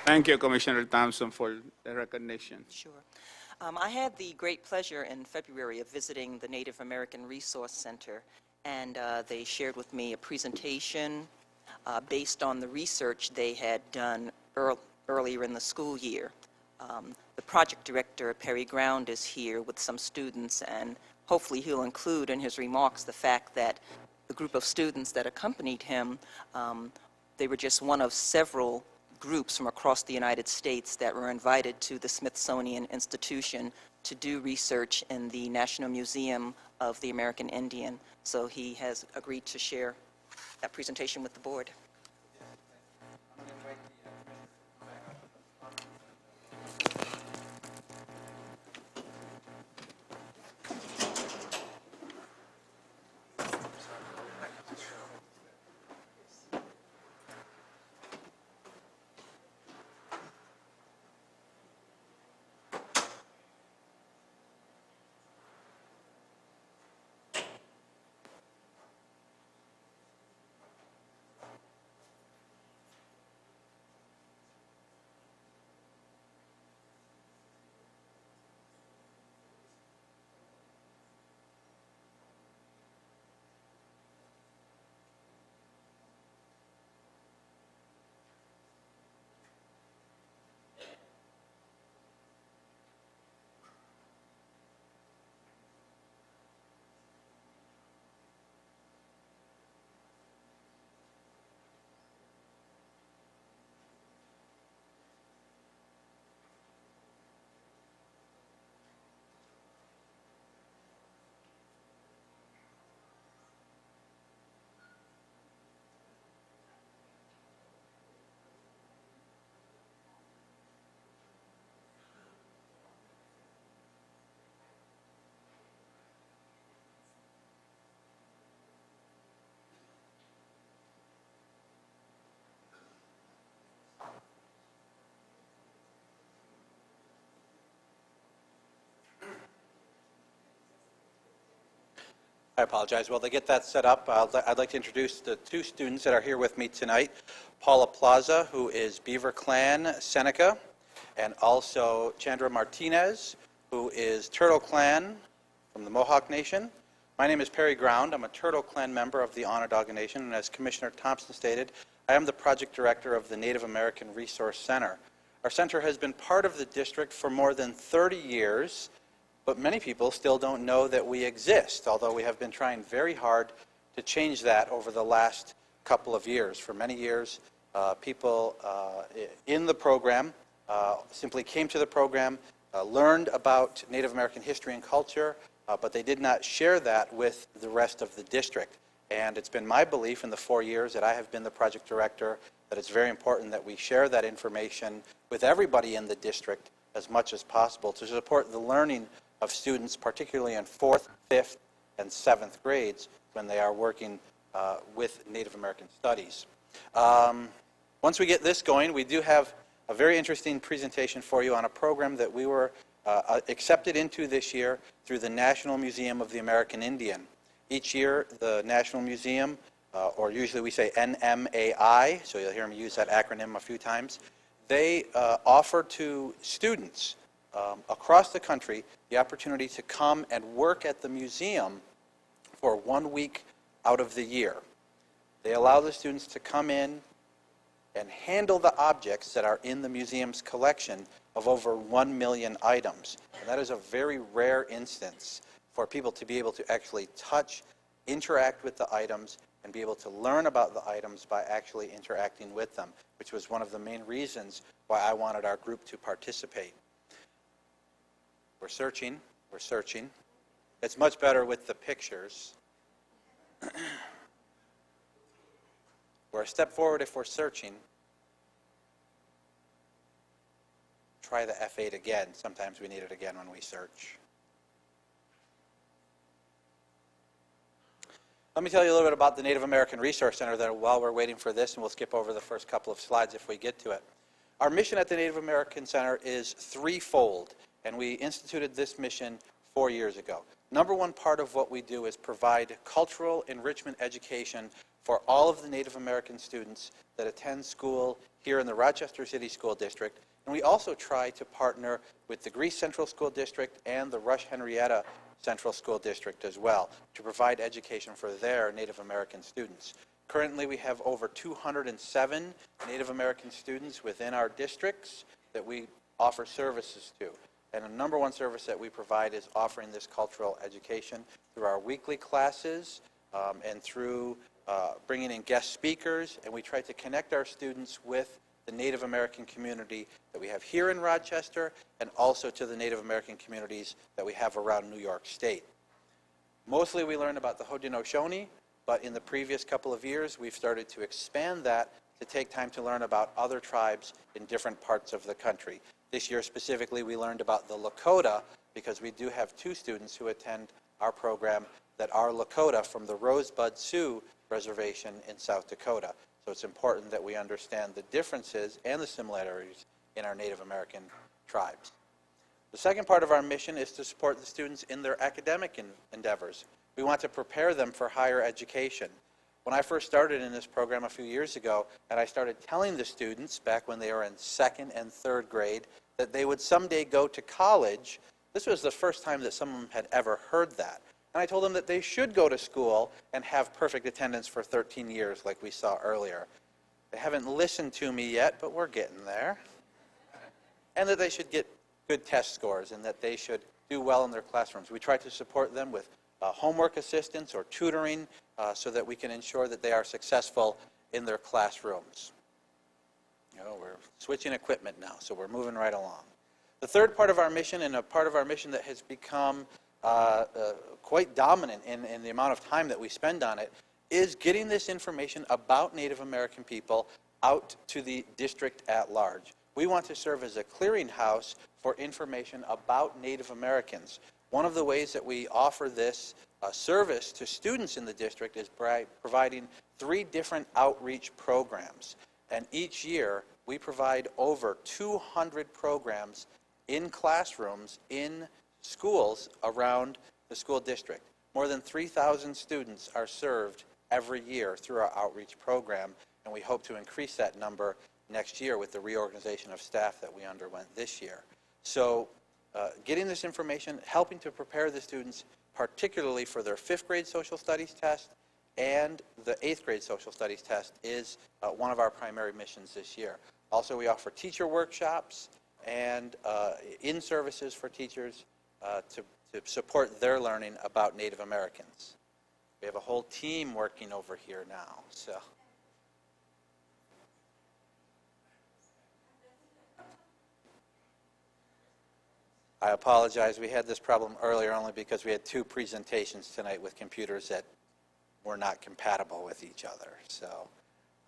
Thank you, Commissioner Thompson, for the recognition. Sure. I had the great pleasure in February of visiting the Native American Resource Center, and they shared with me a presentation based on the research they had done earlier in the school year. The project director, Perry Ground, is here with some students, and hopefully he'll include in his remarks the fact that the group of students that accompanied him, they were just one of several groups from across the United States that were invited to the Smithsonian Institution to do research in the National Museum of the American Indian. So he has agreed to share that presentation with the board. I apologize. While they get that set up, I'd like to introduce the two students that are here with me tonight. Paula Plaza, who is Beaver Clan Seneca, and also Chandra Martinez, who is Turtle Clan from the Mohawk Nation. My name is Perry Ground. I'm a Turtle Clan member of the Onondaga Nation, and as Commissioner Thompson stated, I am the project director of the Native American Resource Center. Our center has been part of the district for more than 30 years, but many people still don't know that we exist, although we have been trying very hard to change that over the last couple of years. For many years, people in the program simply came to the program, learned about Native American history and culture, but they did not share that with the rest of the district. And it's been my belief in the 4 years that I have been the project director that it's very important that we share that information with everybody in the district as much as possible to support the learning of students, particularly in 4th, 5th, and 7th grades when they are working with Native American studies. Once we get this going, we do have a very interesting presentation for you on a program that we were accepted into this year through the National Museum of the American Indian. Each year, the National Museum, or usually we say NMAI, so you'll hear me use that acronym a few times, they offer to students across the country the opportunity to come and work at the museum for 1 week out of the year. They allow the students to come in and handle the objects that are in the museum's collection of over 1 million items. And that is a very rare instance for people to be able to actually touch, interact with the items, and be able to learn about the items by actually interacting with them, which was one of the main reasons why I wanted our group to participate. We're searching. It's much better with the pictures. We're a step forward if we're searching. Try the F8 again. Sometimes we need it again when we search. Let me tell you a little bit about the Native American Resource Center there while we're waiting for this, and we'll skip over the first couple of slides if we get to it. Our mission at the Native American Center is threefold, and we instituted this mission 4 years ago. Number one part of what we do is provide cultural enrichment education for all of the Native American students that attend school here in the Rochester City School District. And we also try to partner with the Greece Central School District and the Rush Henrietta Central School District as well to provide education for their Native American students. Currently, we have over 207 Native American students within our districts that we offer services to. And the number one service that we provide is offering this cultural education through our weekly classes and through bringing in guest speakers. And we try to connect our students with the Native American community that we have here in Rochester and also to the Native American communities that we have around New York State. Mostly we learn about the Haudenosaunee, but in the previous couple of years we've started to expand that to take time to learn about other tribes in different parts of the country. This year specifically we learned about the Lakota because we do have 2 students who attend our program that are Lakota from the Rosebud Sioux Reservation in South Dakota. So it's important that we understand the differences and the similarities in our Native American tribes. The second part of our mission is to support the students in their academic endeavors. We want to prepare them for higher education. When I first started in this program a few years ago, and I started telling the students back when they were in 2nd and 3rd grade that they would someday go to college, this was the first time that someone had ever heard that. And I told them that they should go to school and have perfect attendance for 13 years like we saw earlier. They haven't listened to me yet, but we're getting there. And that they should get good test scores and that they should do well in their classrooms. We try to support them with homework assistance or tutoring so that we can ensure that they are successful in their classrooms. You know, we're switching equipment now, so we're moving right along. The third part of our mission, and a part of our mission that has become quite dominant in the amount of time that we spend on it, is getting this information about Native American people out to the district at large. We want to serve as a clearinghouse for information about Native Americans. One of the ways that we offer this service to students in the district is by providing 3 different outreach programs. And each year, we provide over 200 programs in classrooms in schools around the school district. More than 3,000 students are served every year through our outreach program, and we hope to increase that number next year with the reorganization of staff that we underwent this year. So getting this information, helping to prepare the students particularly for their 5th grade social studies test and the 8th grade social studies test is one of our primary missions this year. Also, we offer teacher workshops and in-services for teachers to support their learning about Native Americans. We have a whole team working over here now, so. I apologize, we had this problem earlier only because we had 2 presentations tonight with computers that were not compatible with each other, so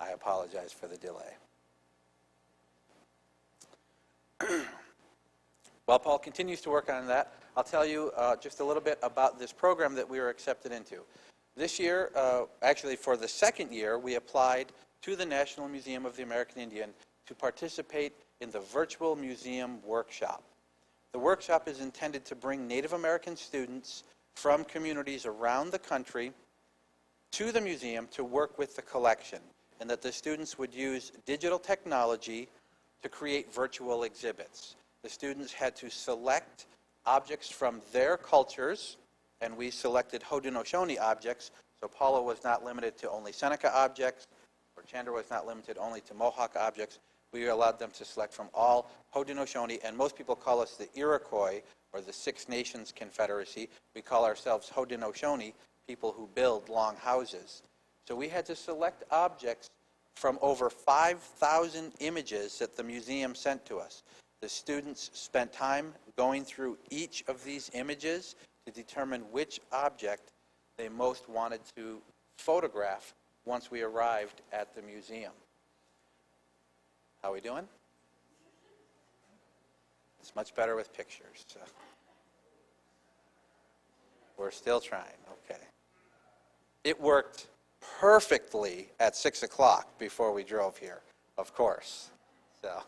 I apologize for the delay. While Paul continues to work on that, I'll tell you just a little bit about this program that we were accepted into. This year, actually for the 2nd year, we applied to the National Museum of the American Indian to participate in the Virtual Museum Workshop. The workshop is intended to bring Native American students from communities around the country to the museum to work with the collection, and that the students would use digital technology to create virtual exhibits. The students had to select objects from their cultures, and we selected Haudenosaunee objects, so Paula was not limited to only Seneca objects, or Chandra was not limited only to Mohawk objects. We allowed them to select from all Haudenosaunee, and most people call us the Iroquois, or the Six Nations Confederacy. We call ourselves Haudenosaunee, people who build long houses. So we had to select objects from over 5,000 images that the museum sent to us. The students spent time going through each of these images to determine which object they most wanted to photograph once we arrived at the museum. How are we doing? It's much better with pictures. So. We're still trying, okay. It worked perfectly at 6 o'clock before we drove here, of course. So,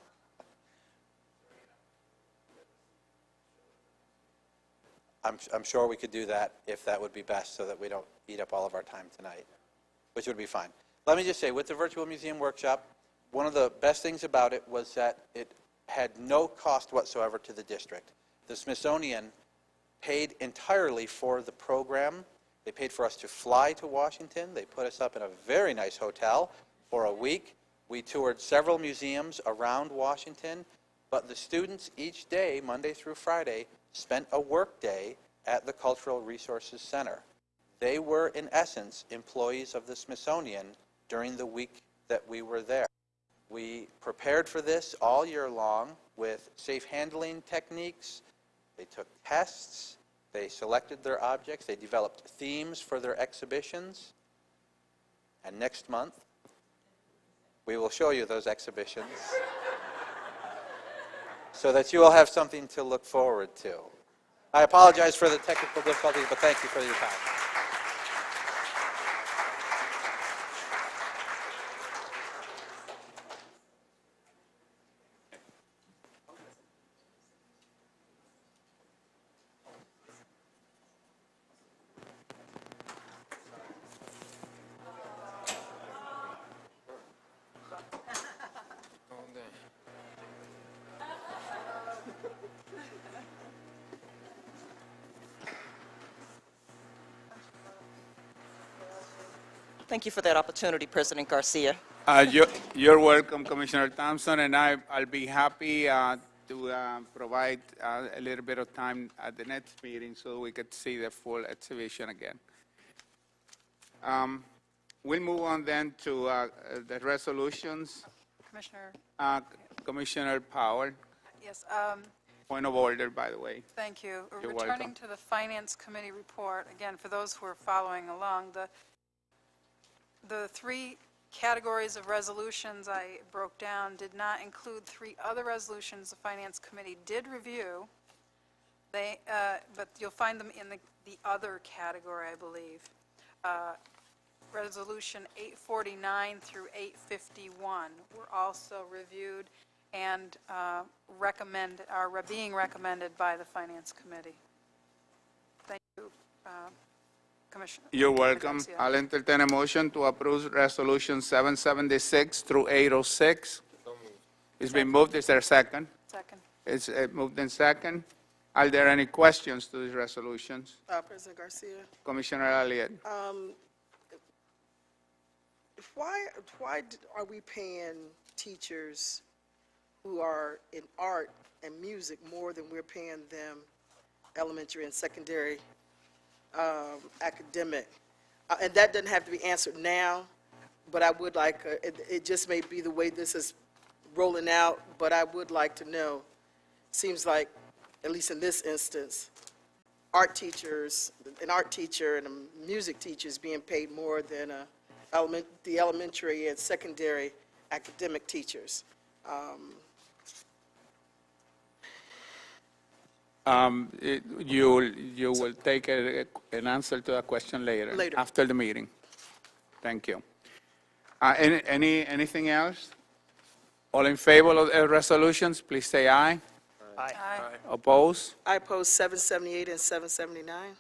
I'm sure we could do that if that would be best so that we don't eat up all of our time tonight, which would be fine. Let me just say, with the Virtual Museum Workshop, one of the best things about it was that it had no cost whatsoever to the district. The Smithsonian paid entirely for the program. They paid for us to fly to Washington. They put us up in a very nice hotel for a week. We toured several museums around Washington, but the students each day, Monday through Friday, spent a work day at the Cultural Resources Center. They were, in essence, employees of the Smithsonian during the week that we were there. We prepared for this all year long with safe handling techniques. They took tests. They selected their objects. They developed themes for their exhibitions. And next month, we will show you those exhibitions so that you will have something to look forward to. I apologize for the technical difficulties, but thank you for your time. Thank you for that opportunity, President Garcia. You're welcome, Commissioner Thompson, and I'll be happy to provide a little bit of time at the next meeting so we could see the full exhibition again. We'll move on then to the resolutions. Commissioner, Commissioner Powell, yes, point of order, by the way. thank you. You're Returning welcome. to the Finance Committee report, again, for those who are following along, the three categories of resolutions I broke down did not include three other resolutions the Finance Committee did review. But you'll find them in the other category, I believe. Resolution 849 through 851 were also reviewed and are being recommended by the Finance Committee. Thank you, Commissioner. You're welcome. Garcia. I'll entertain a motion to approve Resolution 776 through 806. It's been moved. Is there a second? Second. It's moved in second. Are there any questions to these resolutions? President Garcia, Commissioner Elliott. why are we paying teachers who are in art and music more than we're paying them elementary and secondary academic? And that doesn't have to be answered now, but I would like, it just may be the way this is rolling out, but I would like to know. Seems like, at least in this instance, an art teacher and a music teacher is being paid more than the elementary and secondary academic teachers. You will take an answer to that question later. Later. After the meeting. Thank you. Anything else? All in favor of the resolutions, please say aye. Aye. Oppose? I oppose 778 and 779.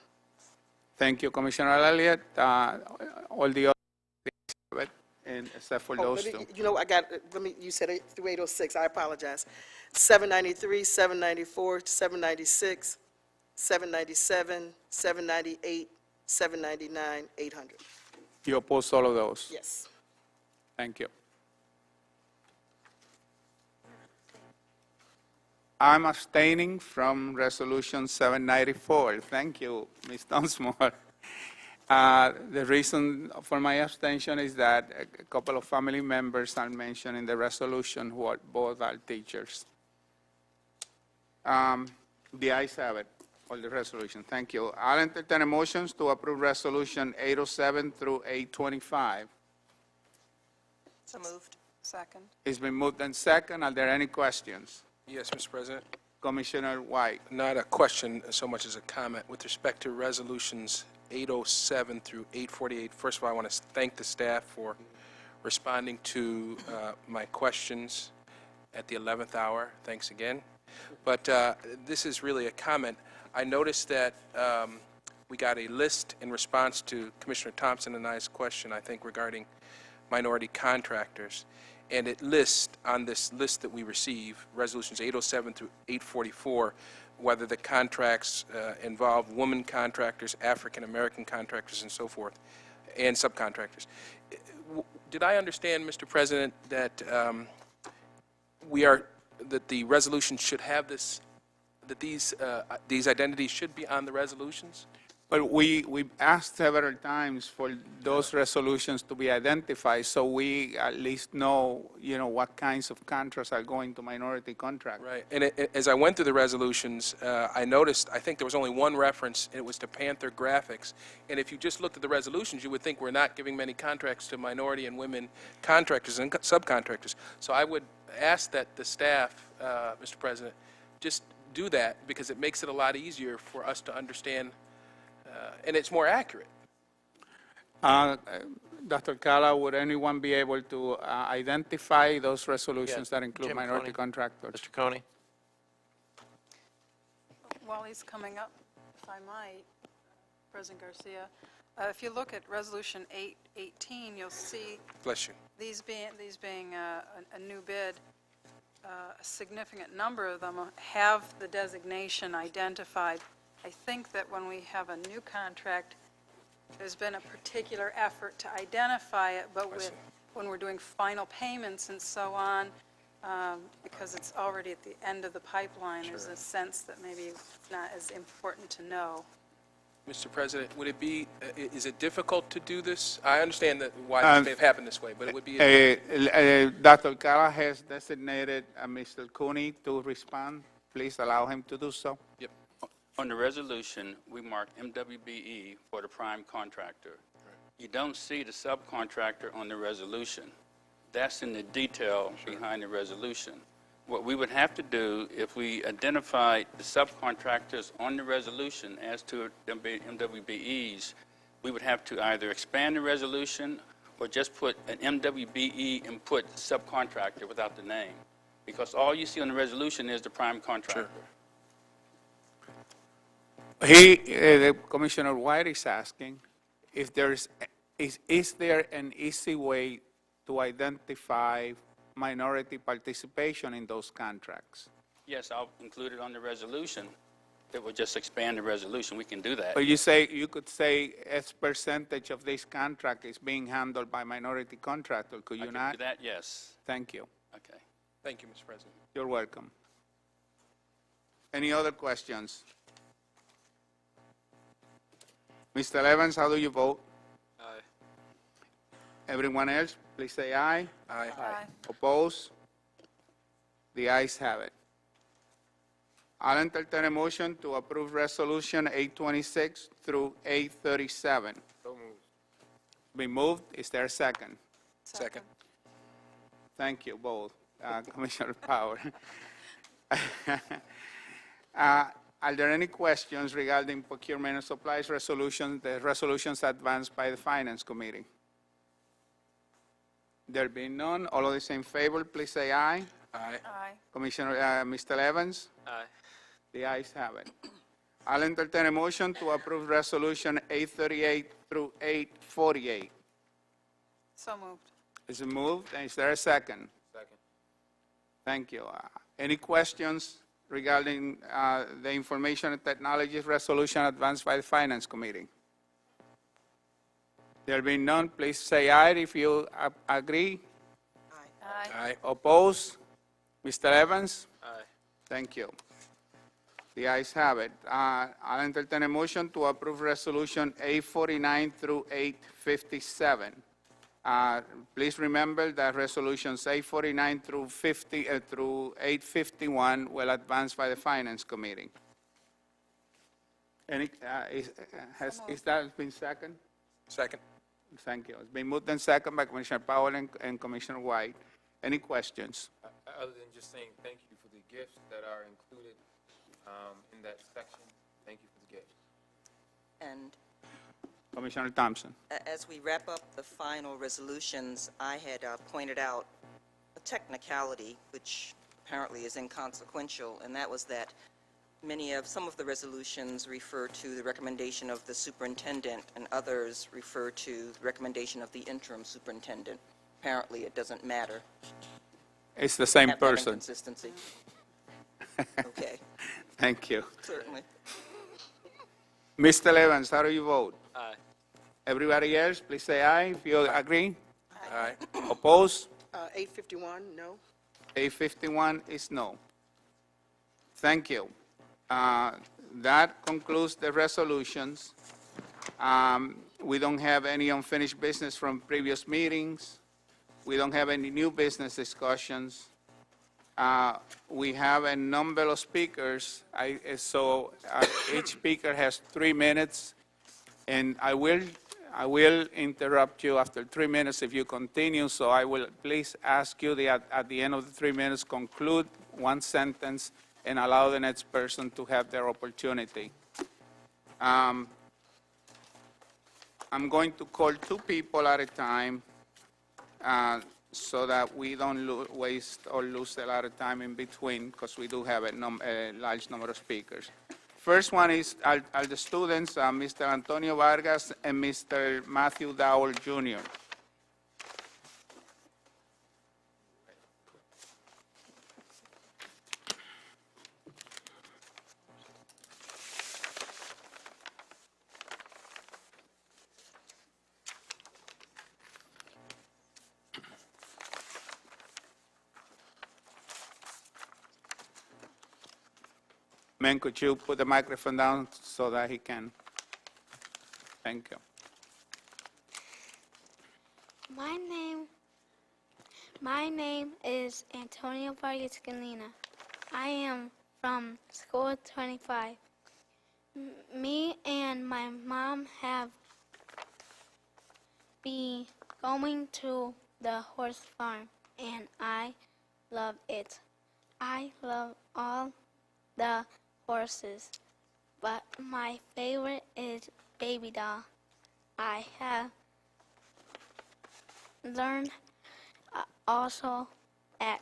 Thank you, Commissioner Elliott. All the other, except for those two. You said it through 806, I apologize. 793, 794, 796, 797, 798, 799, 800. You oppose all of those? Yes. Thank you. I'm abstaining from Resolution 794. Thank you, Ms. Dunsmore. The reason for my abstention is that a couple of family members are mentioned in the resolution who are both are teachers. The ayes have it, all the resolution. Thank you. I'll entertain a motion to approve Resolution 807 through 825. So moved. Second. It's been moved and second. Are there any questions? Yes, Mr. President. Commissioner White. Not a question so much as a comment. With respect to resolutions 807 through 848. First of all, I want to thank the staff for responding to my questions at the 11th hour. Thanks again. But this is really a comment. I noticed that we got a list in response to Commissioner Thompson and I's question, I think, regarding minority contractors. And it lists, on this list that we receive, resolutions 807 through 844, whether the contracts involve women contractors, African-American contractors, and so forth, and subcontractors. Did I understand, Mr. President, that that the resolution should have this, that these identities should be on the resolutions? But we asked several times for those resolutions to be identified, so we at least know, what kinds of contracts are going to minority contractors. Right. And as I went through the resolutions, I noticed, I think there was only one reference, and it was to Panther Graphics. And if you just looked at the resolutions, you would think we're not giving many contracts to minority and women contractors and subcontractors. So I would ask that the staff, Mr. President, just do that, because it makes it a lot easier for us to understand, and it's more accurate. Dr. Cala, would anyone be able to identify those resolutions that include Jim minority Coney. contractors? Mr. Coney? While he's coming up, if I might, President Garcia, if you look at Resolution 818, you'll see Bless you. these being a new bid, a significant number of them have the designation identified. I think that when we have a new contract, there's been a particular effort to identify it, but when we're doing final payments and so on, because it's already at the end of the pipeline, there's a sense that maybe it's not as important to know. Mr. President, would it be, is it difficult to do this? I understand that why this may have happened this way, but it would be... Dr. Cala has designated Mr. Cooney to respond. Please allow him to do so. Yep. On the resolution, we marked MWBE for the prime contractor. You don't see the subcontractor on the resolution. That's in the detail behind the resolution. What we would have to do, if we identified the subcontractors on the resolution as to MWBEs, we would have to either expand the resolution or just put an MWBE and put subcontractor without the name. Because all you see on the resolution is the prime contractor. Commissioner White is asking if is there an easy way to identify minority participation in those contracts? Yes, I'll include it on the resolution. It would just expand the resolution. We can do that. But you could say X percentage of this contract is being handled by minority contractor, could you I not? can do that, yes. Thank you. Okay. Thank you, Mr. President. You're welcome. Any other questions? Mr. Evans, how do you vote? Aye. Everyone else, please say aye. Aye. Aye. Oppose? The ayes have it. I'll entertain a motion to approve Resolution 826 through 837. So moved. Been moved. Is there a second? Second. Thank you, both. Commissioner Powell. Are there any questions regarding procurement of supplies resolutions, the resolutions advanced by the Finance Committee? There being none, all of those in favor, please say aye. Aye. Aye. Commissioner, Mr. Evans? Aye. The ayes have it. I'll entertain a motion to approve Resolution 838 through 848. So moved. Is it moved? And is there a second? Second. Thank you. Any questions regarding the Information and Technologies Resolution advanced by the Finance Committee? There being none, please say aye if you agree. Aye. Aye. Oppose? Mr. Evans? Aye. Thank you. The ayes have it. I'll entertain a motion to approve Resolution 849 through 857. Please remember that Resolutions 849 through 851 will advance by the Finance Committee. Any, is that been second? Second. Thank you. It's been moved and second by Commissioner Powell and Commissioner White. Any questions? Other than just saying thank you for the gifts that are included in that section, thank you for the gifts. And Commissioner Thompson. As we wrap up the final resolutions, I had pointed out a technicality which apparently is inconsequential, and that was that some of the resolutions refer to the recommendation of the superintendent, and others refer to the recommendation of the interim superintendent. Apparently, it doesn't matter. It's the same Have that person. inconsistency. Okay, Thank you. certainly. Mr. Evans, how do you vote? Aye. Everybody else, please say aye if you agree. Aye. Oppose? 851, no. 851 is no. Thank you. That concludes the resolutions. We don't have any unfinished business from previous meetings. We don't have any new business discussions. We have a number of speakers, so each speaker has 3 minutes, and I will interrupt you after 3 minutes if you continue, so I will please ask you at the end of the 3 minutes, conclude one sentence and allow the next person to have their opportunity. I'm going to call 2 people at a time so that we don't waste or lose a lot of time in between, because we do have a large number of speakers. First one are the students, Mr. Antonio Vargas and Mr. Matthew Dowell, Jr. Man, could you put the microphone down so that he can? Thank you. My name is Antonio Vargas Galena. I am from School 25. Me and my mom have been going to the horse farm, and I love it. I love all the horses, but my favorite is Baby Doll. I have learned also a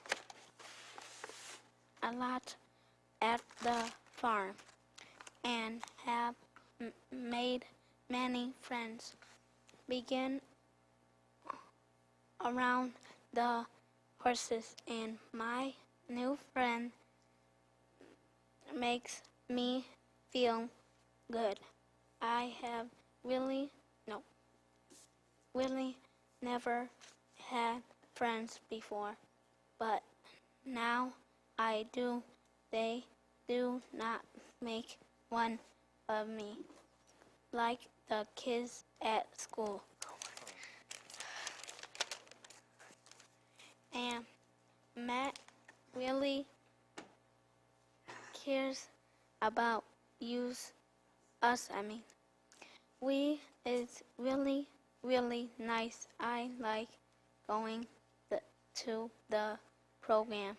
lot at the farm and have made many friends. Begin around the horses, and my new friend makes me feel good. I have really never had friends before, but now I do. They do not make fun of me like the kids at school. And Matt really cares about us. It's really, really nice. I like going to the program.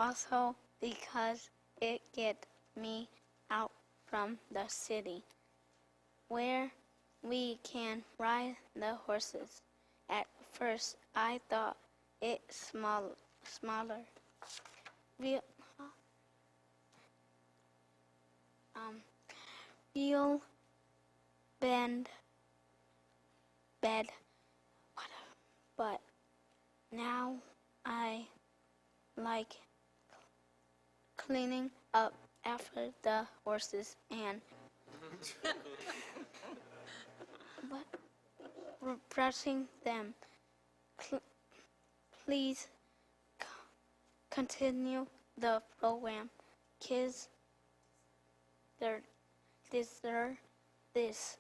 Also because it gets me out from the city, where we can ride the horses. At first, I thought it smaller. Real bed, but now I like cleaning up after the horses and brushing them. Please continue the program. Kids deserve this.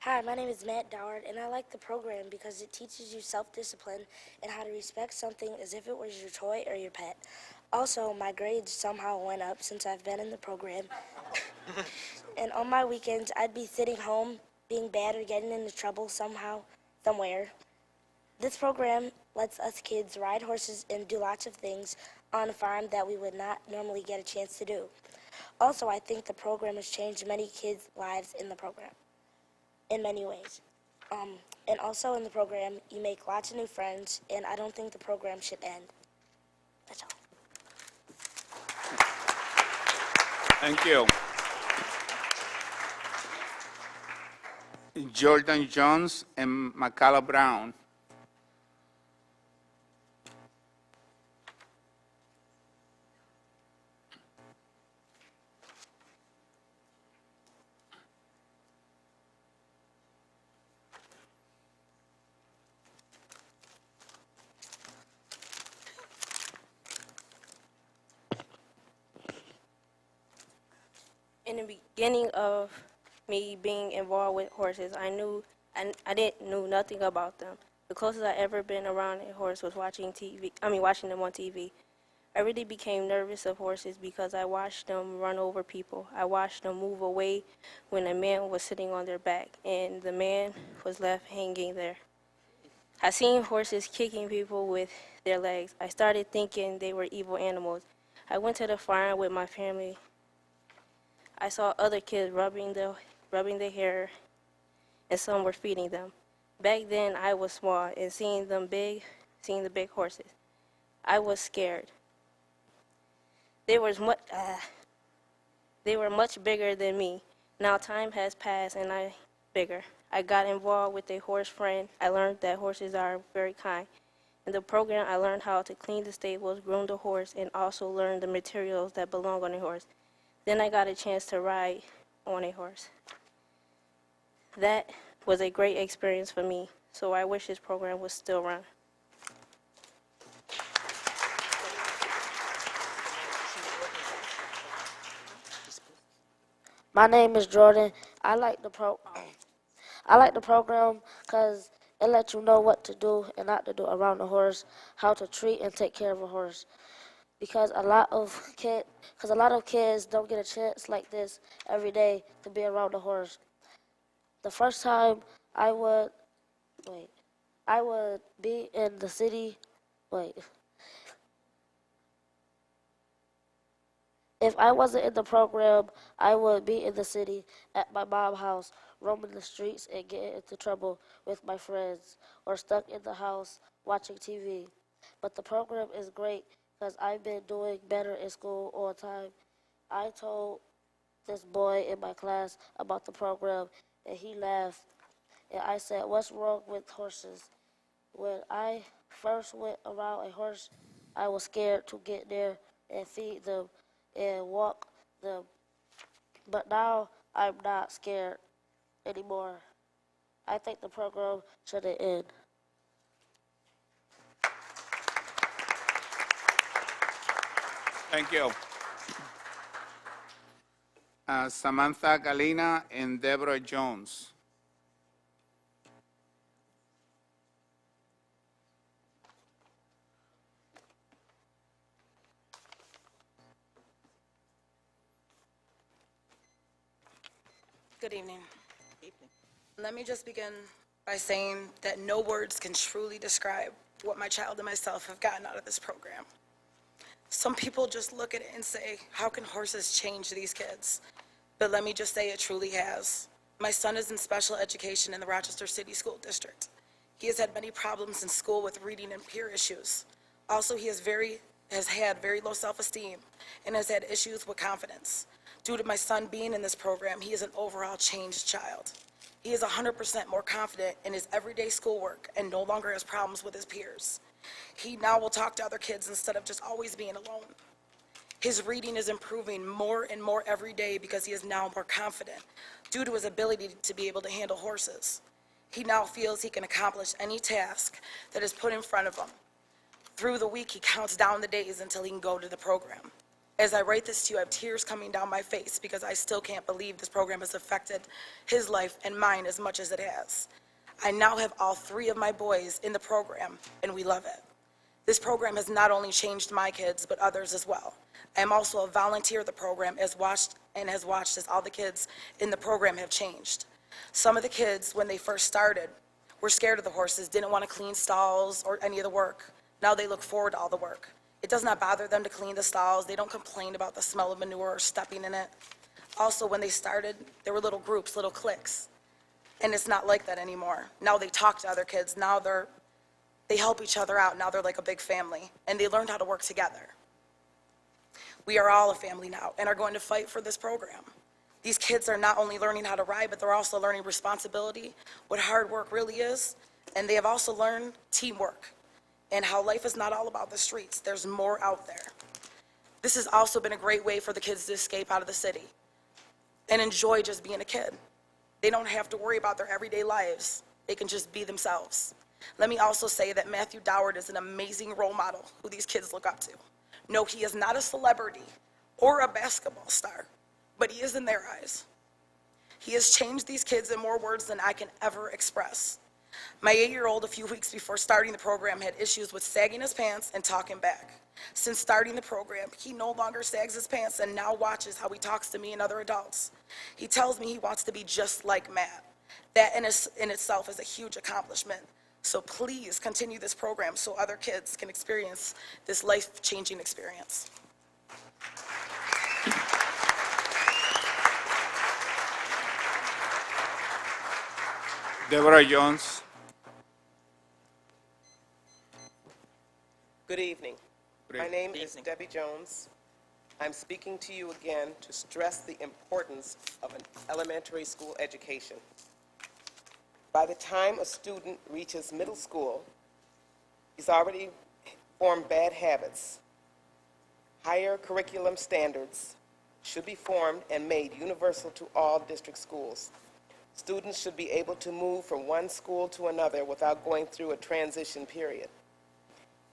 Hi, my name is Matt Doward, and I like the program because it teaches you self-discipline and how to respect something as if it was your toy or your pet. Also, my grades somehow went up since I've been in the program. And on my weekends, I'd be sitting home, being bad or getting into trouble somehow, somewhere. This program lets us kids ride horses and do lots of things on a farm that we would not normally get a chance to do. Also, I think the program has changed many kids' lives in the program, in many ways. And also in the program, you make lots of new friends, and I don't think the program should end. That's all. Thank you. Jordan Jones and Makala Brown. In the beginning of me being involved with horses, I didn't know nothing about them. The closest I ever been around a horse was watching them on TV. I really became nervous of horses because I watched them run over people. I watched them move away when a man was sitting on their back and the man was left hanging there. I seen horses kicking people with their legs. I started thinking they were evil animals. I went to the farm with my family. I saw other kids rubbing their hair, and some were feeding them. Back then, I was small, and seeing the big horses, I was scared. They were much bigger than me. Now time has passed, and I'm bigger. I got involved with a horse friend. I learned that horses are very kind. In the program, I learned how to clean the stables, groom the horse, and also learn the materials that belong on a horse. Then I got a chance to ride on a horse. That was a great experience for me, so I wish this program was still run. My name is Jordan. I like the program because it lets you know what to do and not to do around the horse, how to treat and take care of a horse. Because a lot of kids don't get a chance like this every day to be around a horse. The first time I would be in the city. If I wasn't in the program, I would be in the city at my mom's house, roaming the streets and getting into trouble with my friends, or stuck in the house watching TV. But the program is great because I've been doing better in school all the time. I told this boy in my class about the program, and he laughed. And I said, "What's wrong with horses?" When I first went around a horse, I was scared to get there and feed them and walk them. But now I'm not scared anymore. I think the program shouldn't end. Thank you. Samantha Galina and Deborah Jones. Good evening. Let me just begin by saying that no words can truly describe what my child and myself have gotten out of this program. Some people just look at it and say, how can horses change these kids? But let me just say it truly has. My son is in special education in the Rochester City School District. He has had many problems in school with reading and peer issues. Also, he has had very low self-esteem and has had issues with confidence. Due to my son being in this program, he is an overall changed child. He is 100% more confident in his everyday schoolwork and no longer has problems with his peers. He now will talk to other kids instead of just always being alone. His reading is improving more and more every day because he is now more confident due to his ability to be able to handle horses. He now feels he can accomplish any task that is put in front of him. Through the week, he counts down the days until he can go to the program. As I write this to you, I have tears coming down my face because I still can't believe this program has affected his life and mine as much as it has. I now have all 3 of my boys in the program, and we love it. This program has not only changed my kids, but others as well. I am also a volunteer of the program has watched as all the kids in the program have changed. Some of the kids, when they first started, were scared of the horses, didn't want to clean stalls or any of the work. Now they look forward to all the work. It does not bother them to clean the stalls. They don't complain about the smell of manure or stepping in it. Also, when they started, there were little groups, little cliques. And it's not like that anymore. Now they talk to other kids. Now they help each other out. Now they're like a big family. And they learned how to work together. We are all a family now and are going to fight for this program. These kids are not only learning how to ride, but they're also learning responsibility, what hard work really is, and they have also learned teamwork and how life is not all about the streets. There's more out there. This has also been a great way for the kids to escape out of the city and enjoy just being a kid. They don't have to worry about their everyday lives. They can just be themselves. Let me also say that Matthew Doward is an amazing role model who these kids look up to. No, he is not a celebrity or a basketball star, but he is in their eyes. He has changed these kids in more words than I can ever express. My 8-year-old, a few weeks before starting the program, had issues with sagging his pants and talking back. Since starting the program, he no longer sags his pants and now watches how he talks to me and other adults. He tells me he wants to be just like Matt. That in itself is a huge accomplishment. So please continue this program so other kids can experience this life-changing experience. Deborah Jones. Good evening. My name is Debbie Jones. I'm speaking to you again to stress the importance of an elementary school education. By the time a student reaches middle school, he's already formed bad habits. Higher curriculum standards should be formed and made universal to all district schools. Students should be able to move from one school to another without going through a transition period.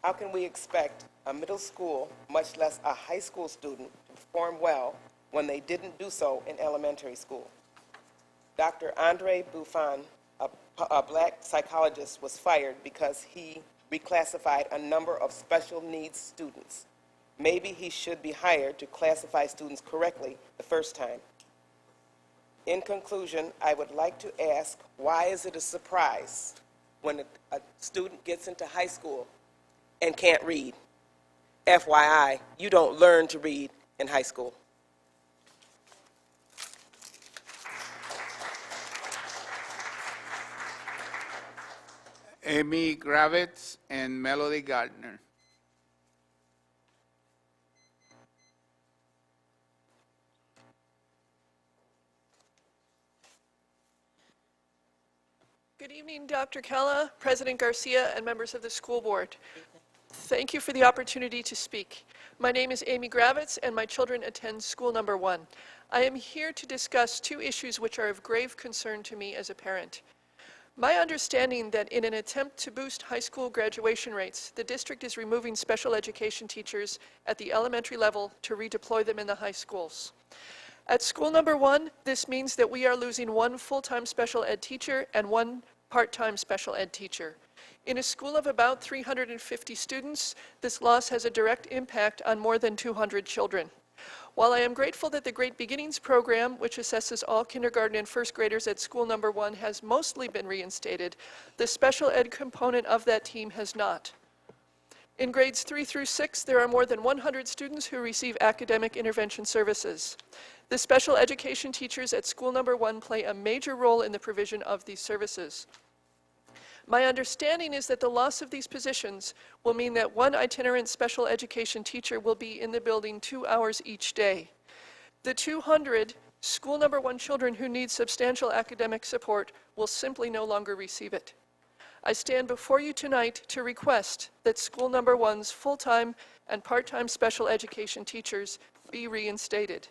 How can we expect a middle school, much less a high school student, to perform well when they didn't do so in elementary school? Dr. Andre Buffon, a black psychologist, was fired because he reclassified a number of special needs students. Maybe he should be hired to classify students correctly the first time. In conclusion, I would like to ask, why is it a surprise when a student gets into high school and can't read? FYI, you don't learn to read in high school. Amy Gravitz and Melody Gardner. Good evening, Dr. Kella, President Garcia, and members of the school board. Thank you for the opportunity to speak. My name is Amy Gravitz, and my children attend school number 1. I am here to discuss 2 issues which are of grave concern to me as a parent. My understanding that in an attempt to boost high school graduation rates, the district is removing special education teachers at the elementary level to redeploy them in the high schools. At school number 1, this means that we are losing 1 full-time special ed teacher and 1 part-time special ed teacher. In a school of about 350 students, this loss has a direct impact on more than 200 children. While I am grateful that the Great Beginnings program, which assesses all kindergarten and first graders at school number 1, has mostly been reinstated, the special ed component of that team has not. In grades 3 through 6, there are more than 100 students who receive academic intervention services. The special education teachers at school number 1 play a major role in the provision of these services. My understanding is that the loss of these positions will mean that 1 itinerant special education teacher will be in the building 2 hours each day. The 200 school number 1 children who need substantial academic support will simply no longer receive it. I stand before you tonight to request that school number 1's full-time and part-time special education teachers be reinstated.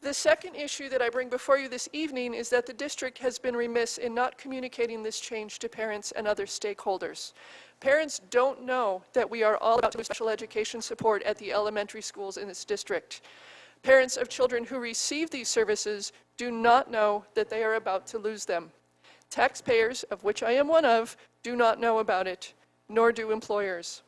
The second issue that I bring before you this evening is that the district has been remiss in not communicating this change to parents and other stakeholders. Parents don't know that we are all about to lose special education support at the elementary schools in this district. Parents of children who receive these services do not know that they are about to lose them. Taxpayers, of which I am one of, do not know about it, nor do employers.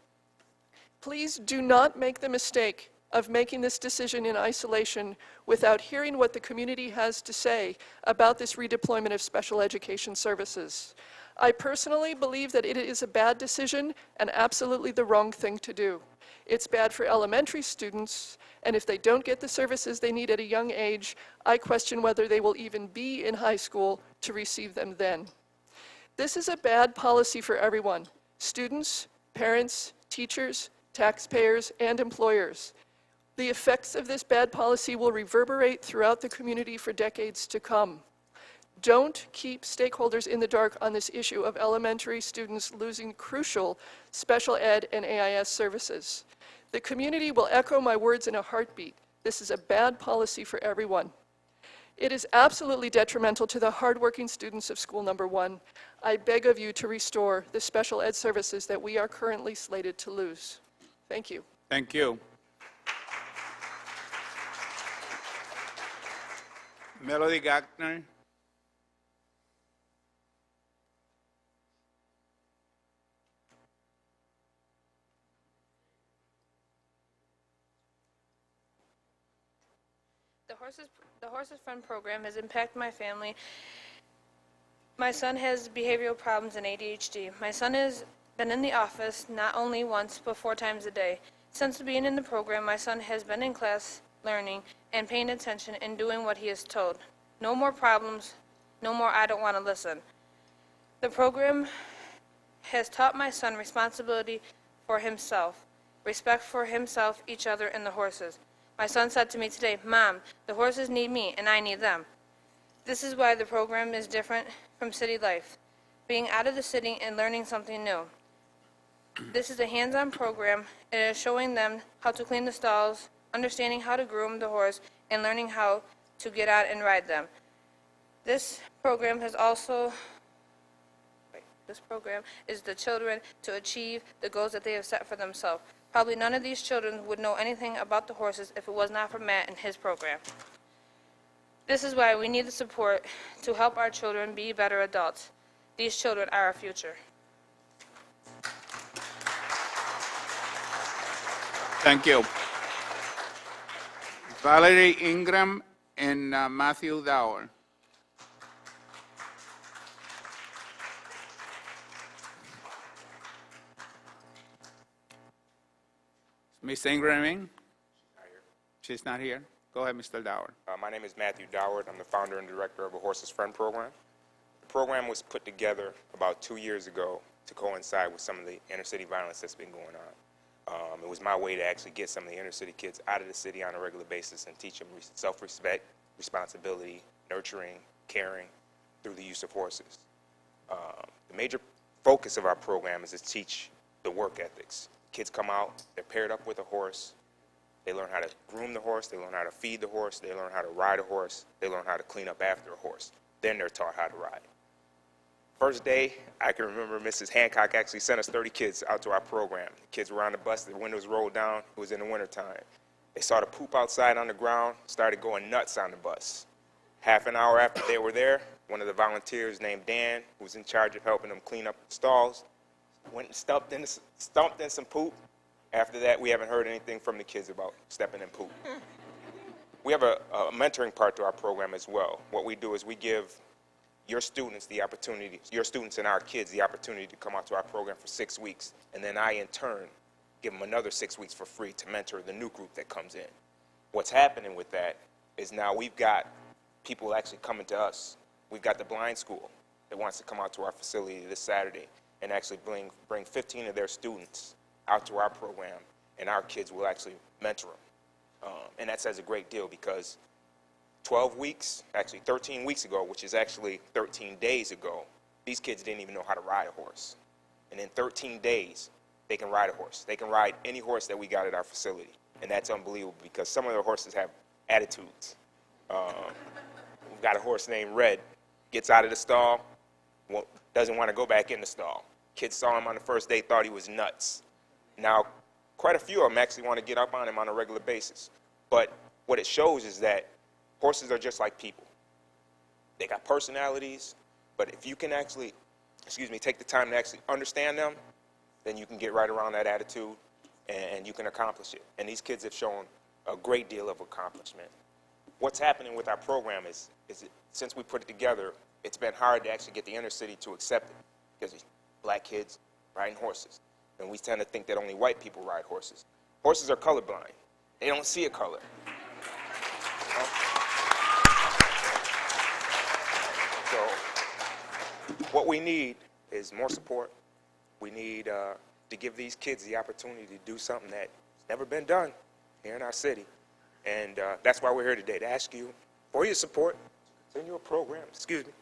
Please do not make the mistake of making this decision in isolation without hearing what the community has to say about this redeployment of special education services. I personally believe that it is a bad decision and absolutely the wrong thing to do. It's bad for elementary students, and if they don't get the services they need at a young age, I question whether they will even be in high school to receive them then. This is a bad policy for everyone: students, parents, teachers, taxpayers, and employers. The effects of this bad policy will reverberate throughout the community for decades to come. Don't keep stakeholders in the dark on this issue of elementary students losing crucial special ed and AIS services. The community will echo my words in a heartbeat. This is a bad policy for everyone. It is absolutely detrimental to the hardworking students of School Number 1. I beg of you to restore the special ed services that we are currently slated to lose. Thank you. Thank you. Melody Gackner. The Horses Fund program has impacted my family. My son has behavioral problems and ADHD. My son has been in the office not only once, but 4 times a day. Since being in the program, my son has been in class, learning, and paying attention and doing what he is told. No more problems, no more I don't want to listen. The program has taught my son responsibility for himself, respect for himself, each other, and the horses. My son said to me today, "Mom, the horses need me and I need them." This is why the program is different from city life, being out of the city and learning something new. This is a hands-on program. It is showing them how to clean the stalls, understanding how to groom the horse, and learning how to get on and ride them. This program is the children to achieve the goals that they have set for themselves. Probably none of these children would know anything about the horses if it was not for Matt and his program. This is why we need the support to help our children be better adults. These children are our future. Thank you. Valerie Ingram and Matthew Dower. Ms. Ingram? She's not here. Go ahead, Mr. Dower. My name is Matthew Doward. I'm the founder and director of a Horses Friend program. The program was put together about 2 years ago to coincide with some of the inner city violence that's been going on. It was my way to actually get some of the inner city kids out of the city on a regular basis and teach them self-respect, responsibility, nurturing, caring through the use of horses. The major focus of our program is to teach the work ethics. Kids come out, they're paired up with a horse, they learn how to groom the horse, they learn how to feed the horse, they learn how to ride a horse, they learn how to clean up after a horse. Then they're taught how to ride. First day, I can remember Mrs. Hancock actually sent us 30 kids out to our program. The kids were on the bus, the windows rolled down, it was in the wintertime. They saw the poop outside on the ground, started going nuts on the bus. Half an hour after they were there, one of the volunteers named Dan, who was in charge of helping them clean up the stalls, went and stumped in some poop. After that, we haven't heard anything from the kids about stepping in poop. We have a mentoring part to our program as well. What we do is we give your students the opportunity, your students and our kids the opportunity to come out to our program for 6 weeks, and then I, in turn, give them another 6 weeks for free to mentor the new group that comes in. What's happening with that is now we've got people actually coming to us. We've got the blind school that wants to come out to our facility this Saturday and actually bring 15 of their students out to our program, and our kids will actually mentor them. And that says a great deal because 12 weeks, actually 13 weeks ago, which is actually 13 days ago, these kids didn't even know how to ride a horse. And in 13 days, they can ride a horse. They can ride any horse that we got at our facility. And that's unbelievable because some of the horses have attitudes. We've got a horse named Red, gets out of the stall, doesn't want to go back in the stall. Kids saw him on the first day, thought he was nuts. Now, quite a few of them actually want to get up on him on a regular basis. But what it shows is that horses are just like people. They got personalities, but if you can actually, take the time to actually understand them, then you can get right around that attitude and you can accomplish it. And these kids have shown a great deal of accomplishment. What's happening with our program is since we put it together, it's been hard to actually get the inner city to accept it. because it's black kids riding horses. And we tend to think that only white people ride horses. Horses are colorblind. They don't see a color. So what we need is more support. We need to give these kids the opportunity to do something that's never been done here in our city. And that's why we're here today, to ask you for your support, continue a program, excuse me.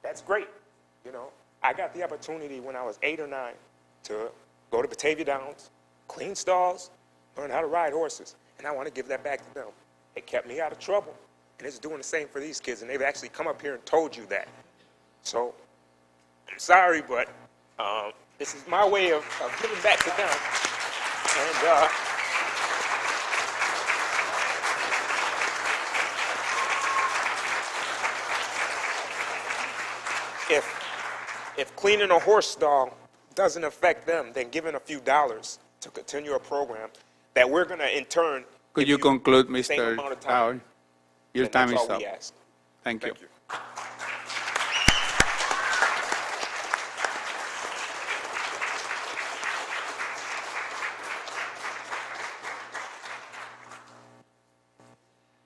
That's great. You know, I got the opportunity when I was 8 or 9 to go to Batavia Downs, clean stalls, learn how to ride horses, and I want to give that back to them. It kept me out of trouble, and it's doing the same for these kids, and they've actually come up here and told you that. So, I'm sorry, but this is my way of giving back to them. And if cleaning a horse stall doesn't affect them, then giving a few dollars to continue a program that we're going to, in turn, Could you conclude, the same Mr. amount of time, Powell? Your then time that's is all up. we ask. Thank you. Thank you.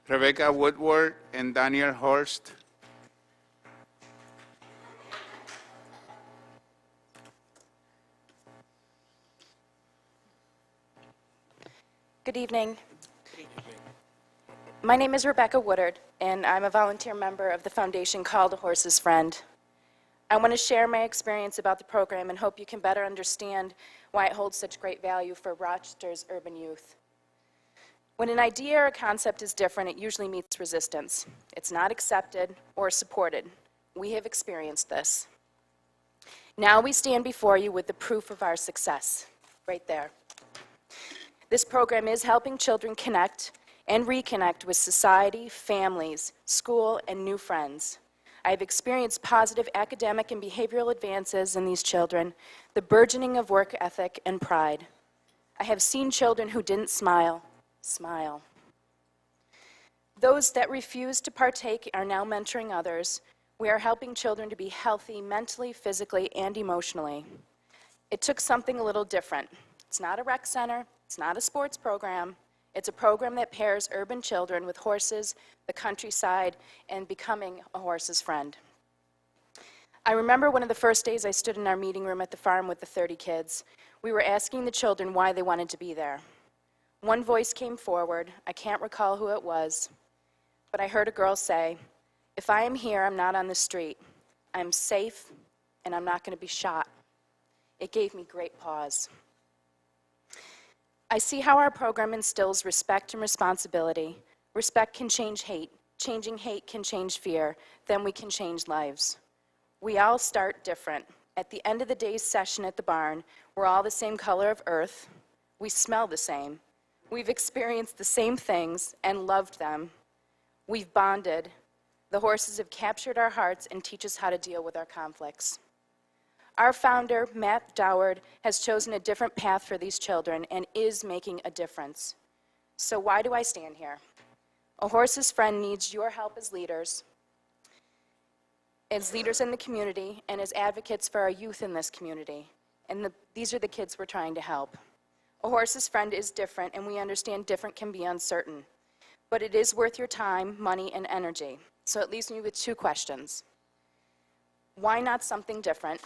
Rebecca Woodward and Daniel Horst. Good evening. My name is Rebecca Woodard, and I'm a volunteer member of the foundation called A Horse's Friend. I want to share my experience about the program and hope you can better understand why it holds such great value for Rochester's urban youth. When an idea or a concept is different, it usually meets resistance. It's not accepted or supported. We have experienced this. Now we stand before you with the proof of our success, right there. This program is helping children connect and reconnect with society, families, school, and new friends. I have experienced positive academic and behavioral advances in these children, the burgeoning of work ethic and pride. I have seen children who didn't smile. Those that refuse to partake are now mentoring others. We are helping children to be healthy mentally, physically, and emotionally. It took something a little different. It's not a rec center. It's not a sports program. It's a program that pairs urban children with horses, the countryside, and becoming a horse's friend. I remember one of the first days I stood in our meeting room at the farm with the 30 kids. We were asking the children why they wanted to be there. One voice came forward. I can't recall who it was, but I heard a girl say, "If I am here, I'm not on the street. I'm safe, and I'm not going to be shot." It gave me great pause. I see how our program instills respect and responsibility. Respect can change hate. Changing hate can change fear. Then we can change lives. We all start different. At the end of the day's session at the barn, we're all the same color of earth. We smell the same. We've experienced the same things and loved them. We've bonded. The horses have captured our hearts and teach us how to deal with our conflicts. Our founder, Matt Doward, has chosen a different path for these children and is making a difference. So why do I stand here? A Horse's Friend needs your help as leaders in the community, and as advocates for our youth in this community. And these are the kids we're trying to help. A Horse's Friend is different, and we understand different can be uncertain. But it is worth your time, money, and energy. So it leaves me with two questions. Why not something different?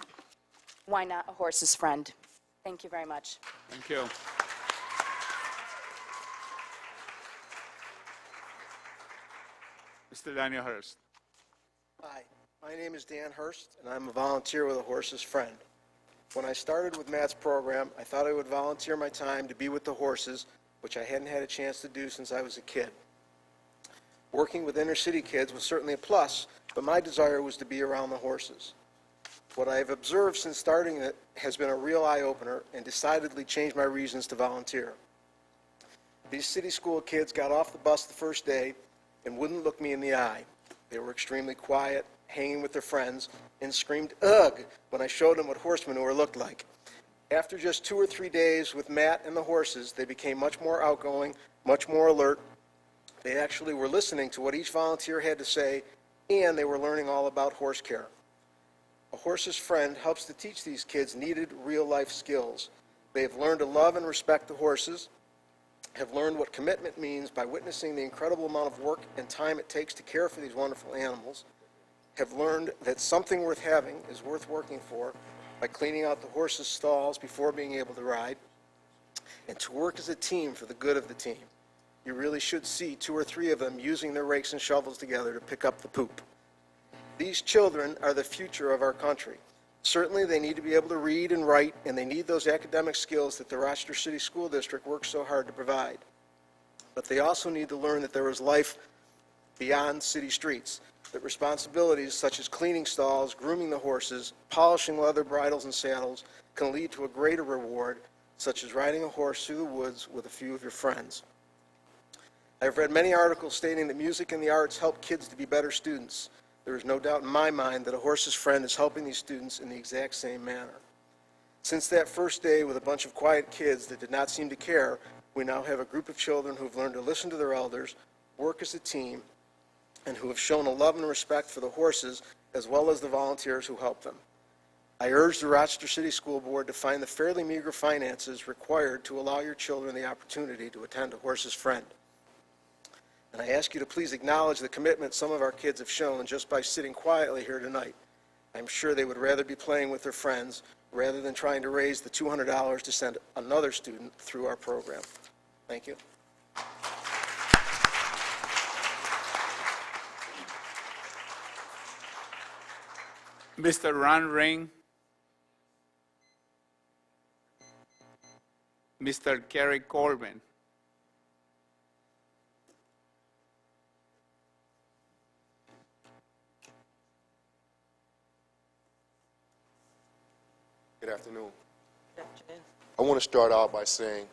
Why not A Horse's Friend? Thank you very much. Thank you. Mr. Daniel Hurst. Hi, my name is Dan Hurst, and I'm a volunteer with A Horse's Friend. When I started with Matt's program, I thought I would volunteer my time to be with the horses, which I hadn't had a chance to do since I was a kid. Working with inner city kids was certainly a plus, but my desire was to be around the horses. What I have observed since starting it has been a real eye-opener and decidedly changed my reasons to volunteer. These city school kids got off the bus the first day and wouldn't look me in the eye. They were extremely quiet, hanging with their friends, and screamed, "Ugh," when I showed them what horse manure looked like. After just 2 or 3 days with Matt and the horses, they became much more outgoing, much more alert. They actually were listening to what each volunteer had to say, and they were learning all about horse care. A horse's friend helps to teach these kids needed real-life skills. They have learned to love and respect the horses, have learned what commitment means by witnessing the incredible amount of work and time it takes to care for these wonderful animals, have learned that something worth having is worth working for by cleaning out the horses' stalls before being able to ride, and to work as a team for the good of the team. You really should see 2 or 3 of them using their rakes and shovels together to pick up the poop. These children are the future of our country. Certainly, they need to be able to read and write, and they need those academic skills that the Rochester City School District works so hard to provide. But they also need to learn that there is life beyond city streets, that responsibilities such as cleaning stalls, grooming the horses, polishing leather bridles and saddles can lead to a greater reward, such as riding a horse through the woods with a few of your friends. I have read many articles stating that music and the arts help kids to be better students. There is no doubt in my mind that a horse's friend is helping these students in the exact same manner. Since that first day with a bunch of quiet kids that did not seem to care, we now have a group of children who have learned to listen to their elders, work as a team, and who have shown a love and respect for the horses as well as the volunteers who help them. I urge the Rochester City School Board to find the fairly meager finances required to allow your children the opportunity to attend a horse's friend. And I ask you to please acknowledge the commitment some of our kids have shown just by sitting quietly here tonight. I'm sure they would rather be playing with their friends rather than trying to raise the $200 to send another student through our program. Thank you. Mr. Ron Ring. Mr. Kerry Corbin. Good afternoon. I want to start out by saying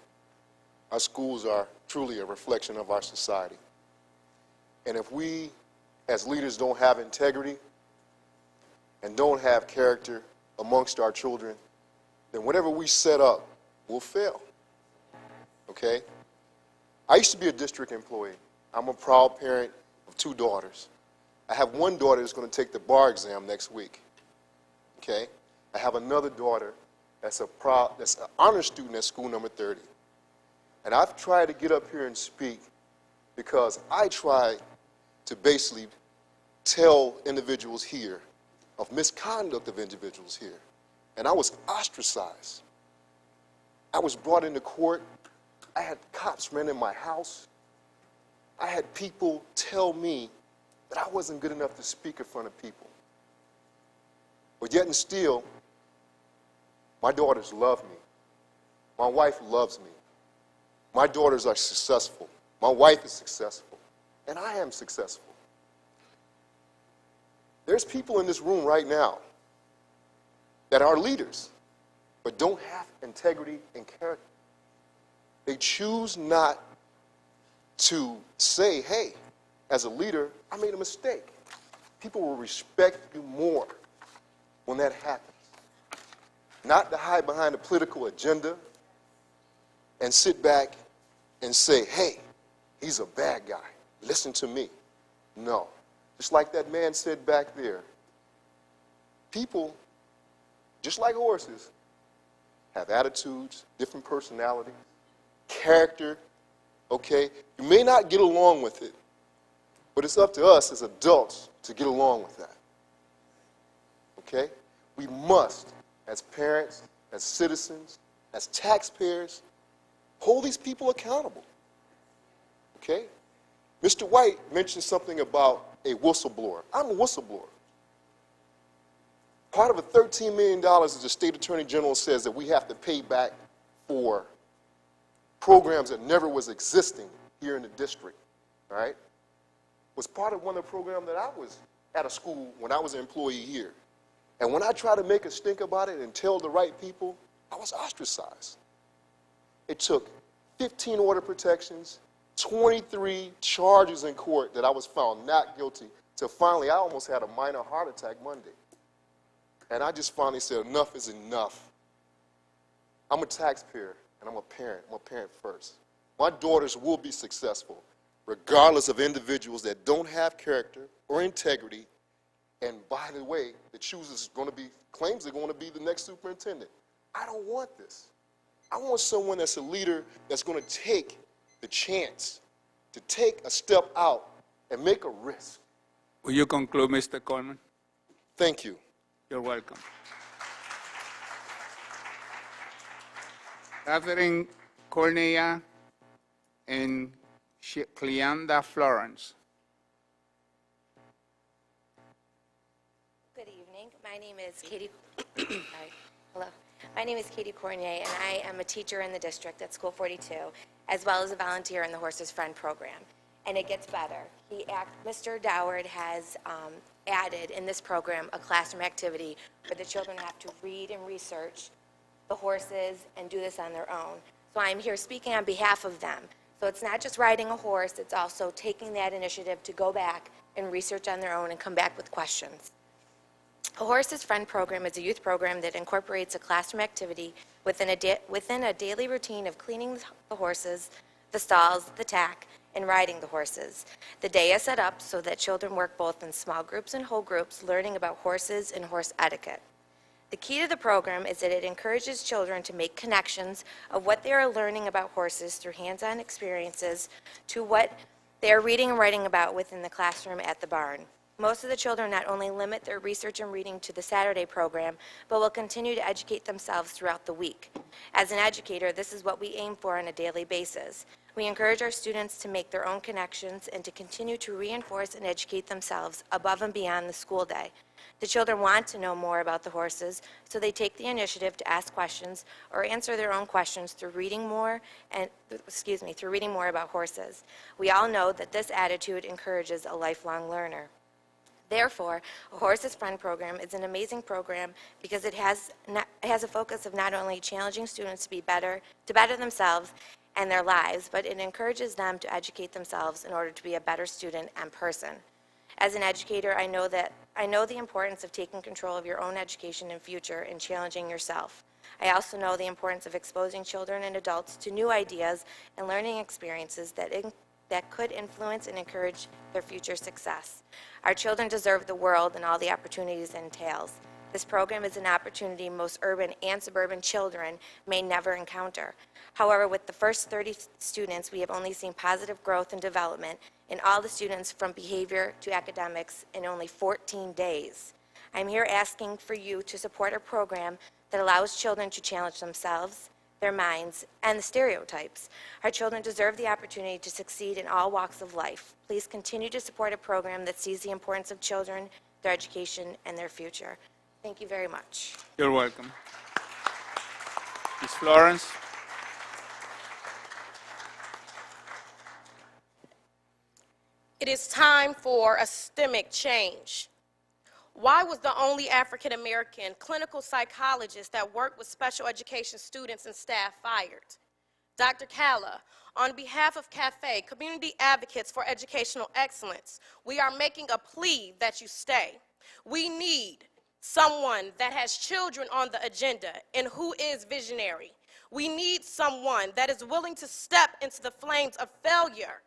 our schools are truly a reflection of our society. And if we, as leaders, don't have integrity and don't have character amongst our children, then whatever we set up will fail. Okay? I used to be a district employee. I'm a proud parent of 2 daughters. I have one daughter that's going to take the bar exam next week. Okay? I have another daughter that's an honor student at school number 30. And I've tried to get up here and speak because I try to basically tell individuals here of misconduct of individuals here. And I was ostracized. I was brought into court. I had cops run in my house. I had people tell me that I wasn't good enough to speak in front of people. But yet and still, my daughters love me. My wife loves me. My daughters are successful. My wife is successful. And I am successful. There's people in this room right now that are leaders, but don't have integrity and character. They choose not to say, hey, as a leader, I made a mistake. People will respect you more when that happens. Not to hide behind a political agenda and sit back and say, hey, he's a bad guy. Listen to me. No. Just like that man said back there, people, just like horses, have attitudes, different personalities, character, okay? You may not get along with it, but it's up to us as adults to get along with that, okay? We must, as parents, as citizens, as taxpayers, hold these people accountable, okay? Mr. White mentioned something about a whistleblower. I'm a whistleblower. Part of the $13 million that the state attorney general says that we have to pay back for programs that never was existing here in the district, all right, was part of one of the programs that I was at a school when I was an employee here. And when I try to make a stink about it and tell the right people, I was ostracized. It took 15 order protections, 23 charges in court that I was found not guilty, till finally I almost had a minor heart attack Monday. And I just finally said, enough is enough. I'm a taxpayer, and I'm a parent. I'm a parent first. My daughters will be successful, regardless of individuals that don't have character or integrity And by the way, claims they're going to be the next superintendent. I don't want this. I want someone that's a leader that's going to take the chance to take a step out and make a risk. Will you conclude, Mr. Coleman? Thank you. You're welcome. Catherine Cornea and Cleanda Florence. Good evening. My name is Katie. Sorry. Hello. My name is Katie Cornier, and I am a teacher in the district at School 42, as well as a volunteer in the Horses Friend program. And it gets better. Mr. Doward has added in this program a classroom activity where the children have to read and research the horses and do this on their own. So I'm here speaking on behalf of them. So it's not just riding a horse, it's also taking that initiative to go back and research on their own and come back with questions. A Horses Friend program is a youth program that incorporates a classroom activity within a daily routine of cleaning the horses, the stalls, the tack, and riding the horses. The day is set up so that children work both in small groups and whole groups, learning about horses and horse etiquette. The key to the program is that it encourages children to make connections of what they are learning about horses through hands-on experiences to what they are reading and writing about within the classroom at the barn. Most of the children not only limit their research and reading to the Saturday program, but will continue to educate themselves throughout the week. As an educator, this is what we aim for on a daily basis. We encourage our students to make their own connections and to continue to reinforce and educate themselves above and beyond the school day. The children want to know more about the horses, so they take the initiative to ask questions or answer their own questions through reading more about horses. We all know that this attitude encourages a lifelong learner. Therefore, a Horses Friend program is an amazing program because it has a focus of not only challenging students to better themselves and their lives, but it encourages them to educate themselves in order to be a better student and person. As an educator, I know the importance of taking control of your own education and future and challenging yourself. I also know the importance of exposing children and adults to new ideas and learning experiences that could influence and encourage their future success. Our children deserve the world and all the opportunities it entails. This program is an opportunity most urban and suburban children may never encounter. However, with the first 30 students, we have only seen positive growth and development in all the students from behavior to academics in only 14 days. I'm here asking for you to support a program that allows children to challenge themselves, their minds, and the stereotypes. Our children deserve the opportunity to succeed in all walks of life. Please continue to support a program that sees the importance of children, their education, and their future. Thank you very much. You're welcome. Ms. Florence? It is time for a systemic change. Why was the only African-American clinical psychologist that worked with special education students and staff fired? Dr. Calla, on behalf of CAFE, Community Advocates for Educational Excellence, we are making a plea that you stay. We need someone that has children on the agenda and who is visionary. We need someone that is willing to step into the flames of failure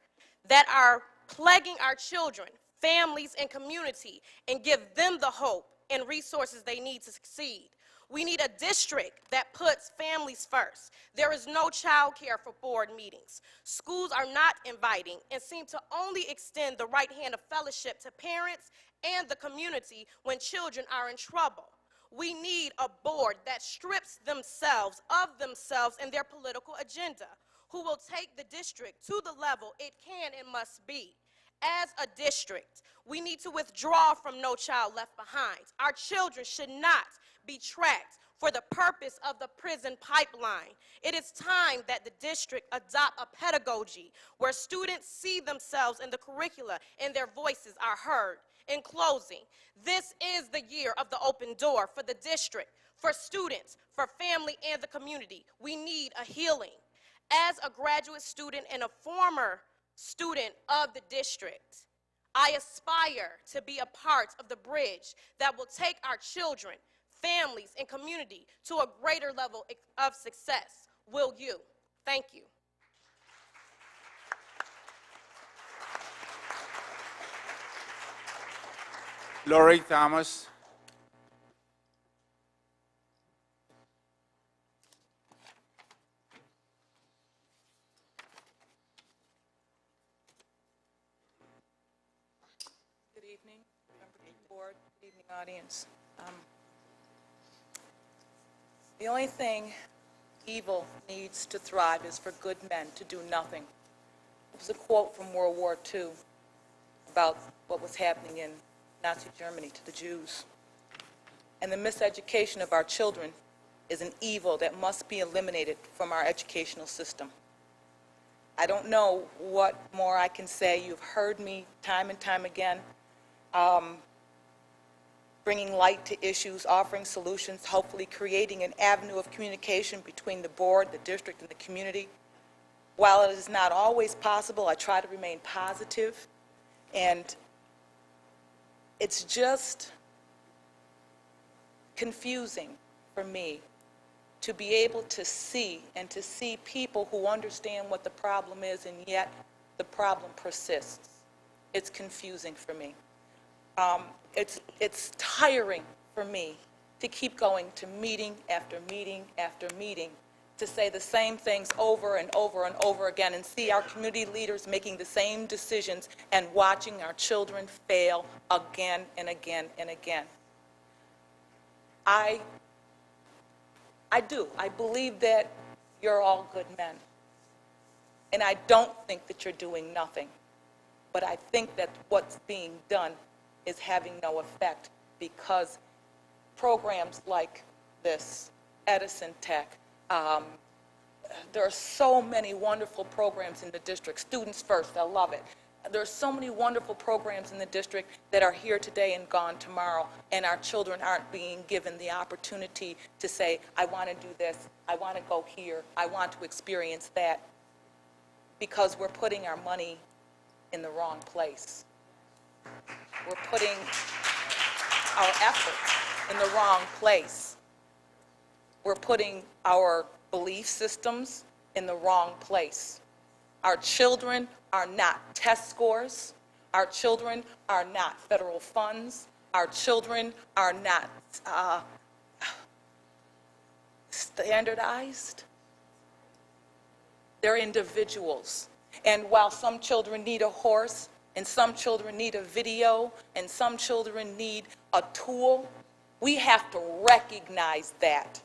that are plaguing our children, families, and community, and give them the hope and resources they need to succeed. We need a district that puts families first. There is no child care for board meetings. Schools are not inviting and seem to only extend the right hand of fellowship to parents and the community when children are in trouble. We need a board that strips themselves of themselves and their political agenda, who will take the district to the level it can and must be. As a district, we need to withdraw from No Child Left Behind. Our children should not be tracked for the purpose of the prison pipeline. It is time that the district adopt a pedagogy where students see themselves in the curricula and their voices are heard. In closing, this is the year of the open door for the district, for students, for family, and the community. We need a healing. As a graduate student and a former student of the district, I aspire to be a part of the bridge that will take our children, families, and community to a greater level of success. Will you? Thank you. Lori Thomas. Good evening, members of the board, good evening, audience. The only thing evil needs to thrive is for good men to do nothing. It was a quote from World War II about what was happening in Nazi Germany to the Jews. And the miseducation of our children is an evil that must be eliminated from our educational system. I don't know what more I can say. You've heard me time and time again, bringing light to issues, offering solutions, hopefully creating an avenue of communication between the board, the district, and the community. While it is not always possible, I try to remain positive, and it's just confusing for me to be able to see and to see people who understand what the problem is, and yet the problem persists. It's confusing for me. It's tiring for me to keep going to meeting after meeting after meeting to say the same things over and over and over again and see our community leaders making the same decisions and watching our children fail again and again and again. I do. I believe that you're all good men. And I don't think that you're doing nothing. But I think that what's being done is having no effect because programs like this, Edison Tech, there are so many wonderful programs in the district. Students First, I love it. There are so many wonderful programs in the district that are here today and gone tomorrow, and our children aren't being given the opportunity to say, I want to do this, I want to go here, I want to experience that, because we're putting our money in the wrong place. We're putting our efforts in the wrong place. We're putting our belief systems in the wrong place. Our children are not test scores. Our children are not federal funds. Our children are not standardized. They're individuals. And while some children need a horse, and some children need a video, and some children need a tool, we have to recognize that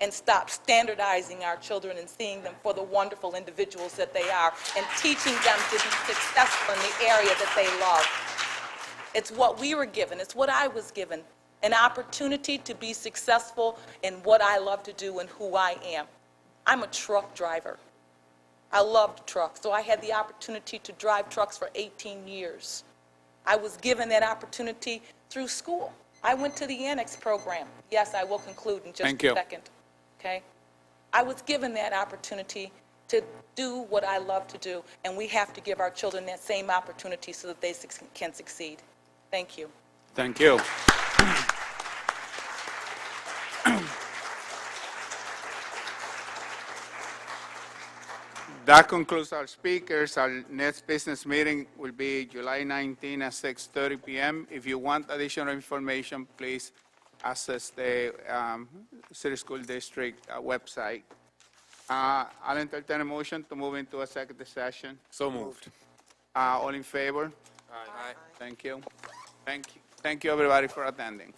and stop standardizing our children and seeing them for the wonderful individuals that they are and teaching them to be successful in the area that they love. It's what we were given. It's what I was given, an opportunity to be successful in what I love to do and who I am. I'm a truck driver. I loved trucks, so I had the opportunity to drive trucks for 18 years. I was given that opportunity through school. I went to the Annex program. Yes, I will conclude in just a second. Okay? I was given that opportunity to do what I love to do, and we have to give our children that same opportunity so that they can succeed. Thank you. Thank you. That concludes our speakers. Our next business meeting will be July 19 at 6:30 p.m. If you want additional information, please access the City School District website. I'll entertain a motion to move into a executive session. So moved. All in favor? Aye. Thank you. Thank you, everybody, for attending.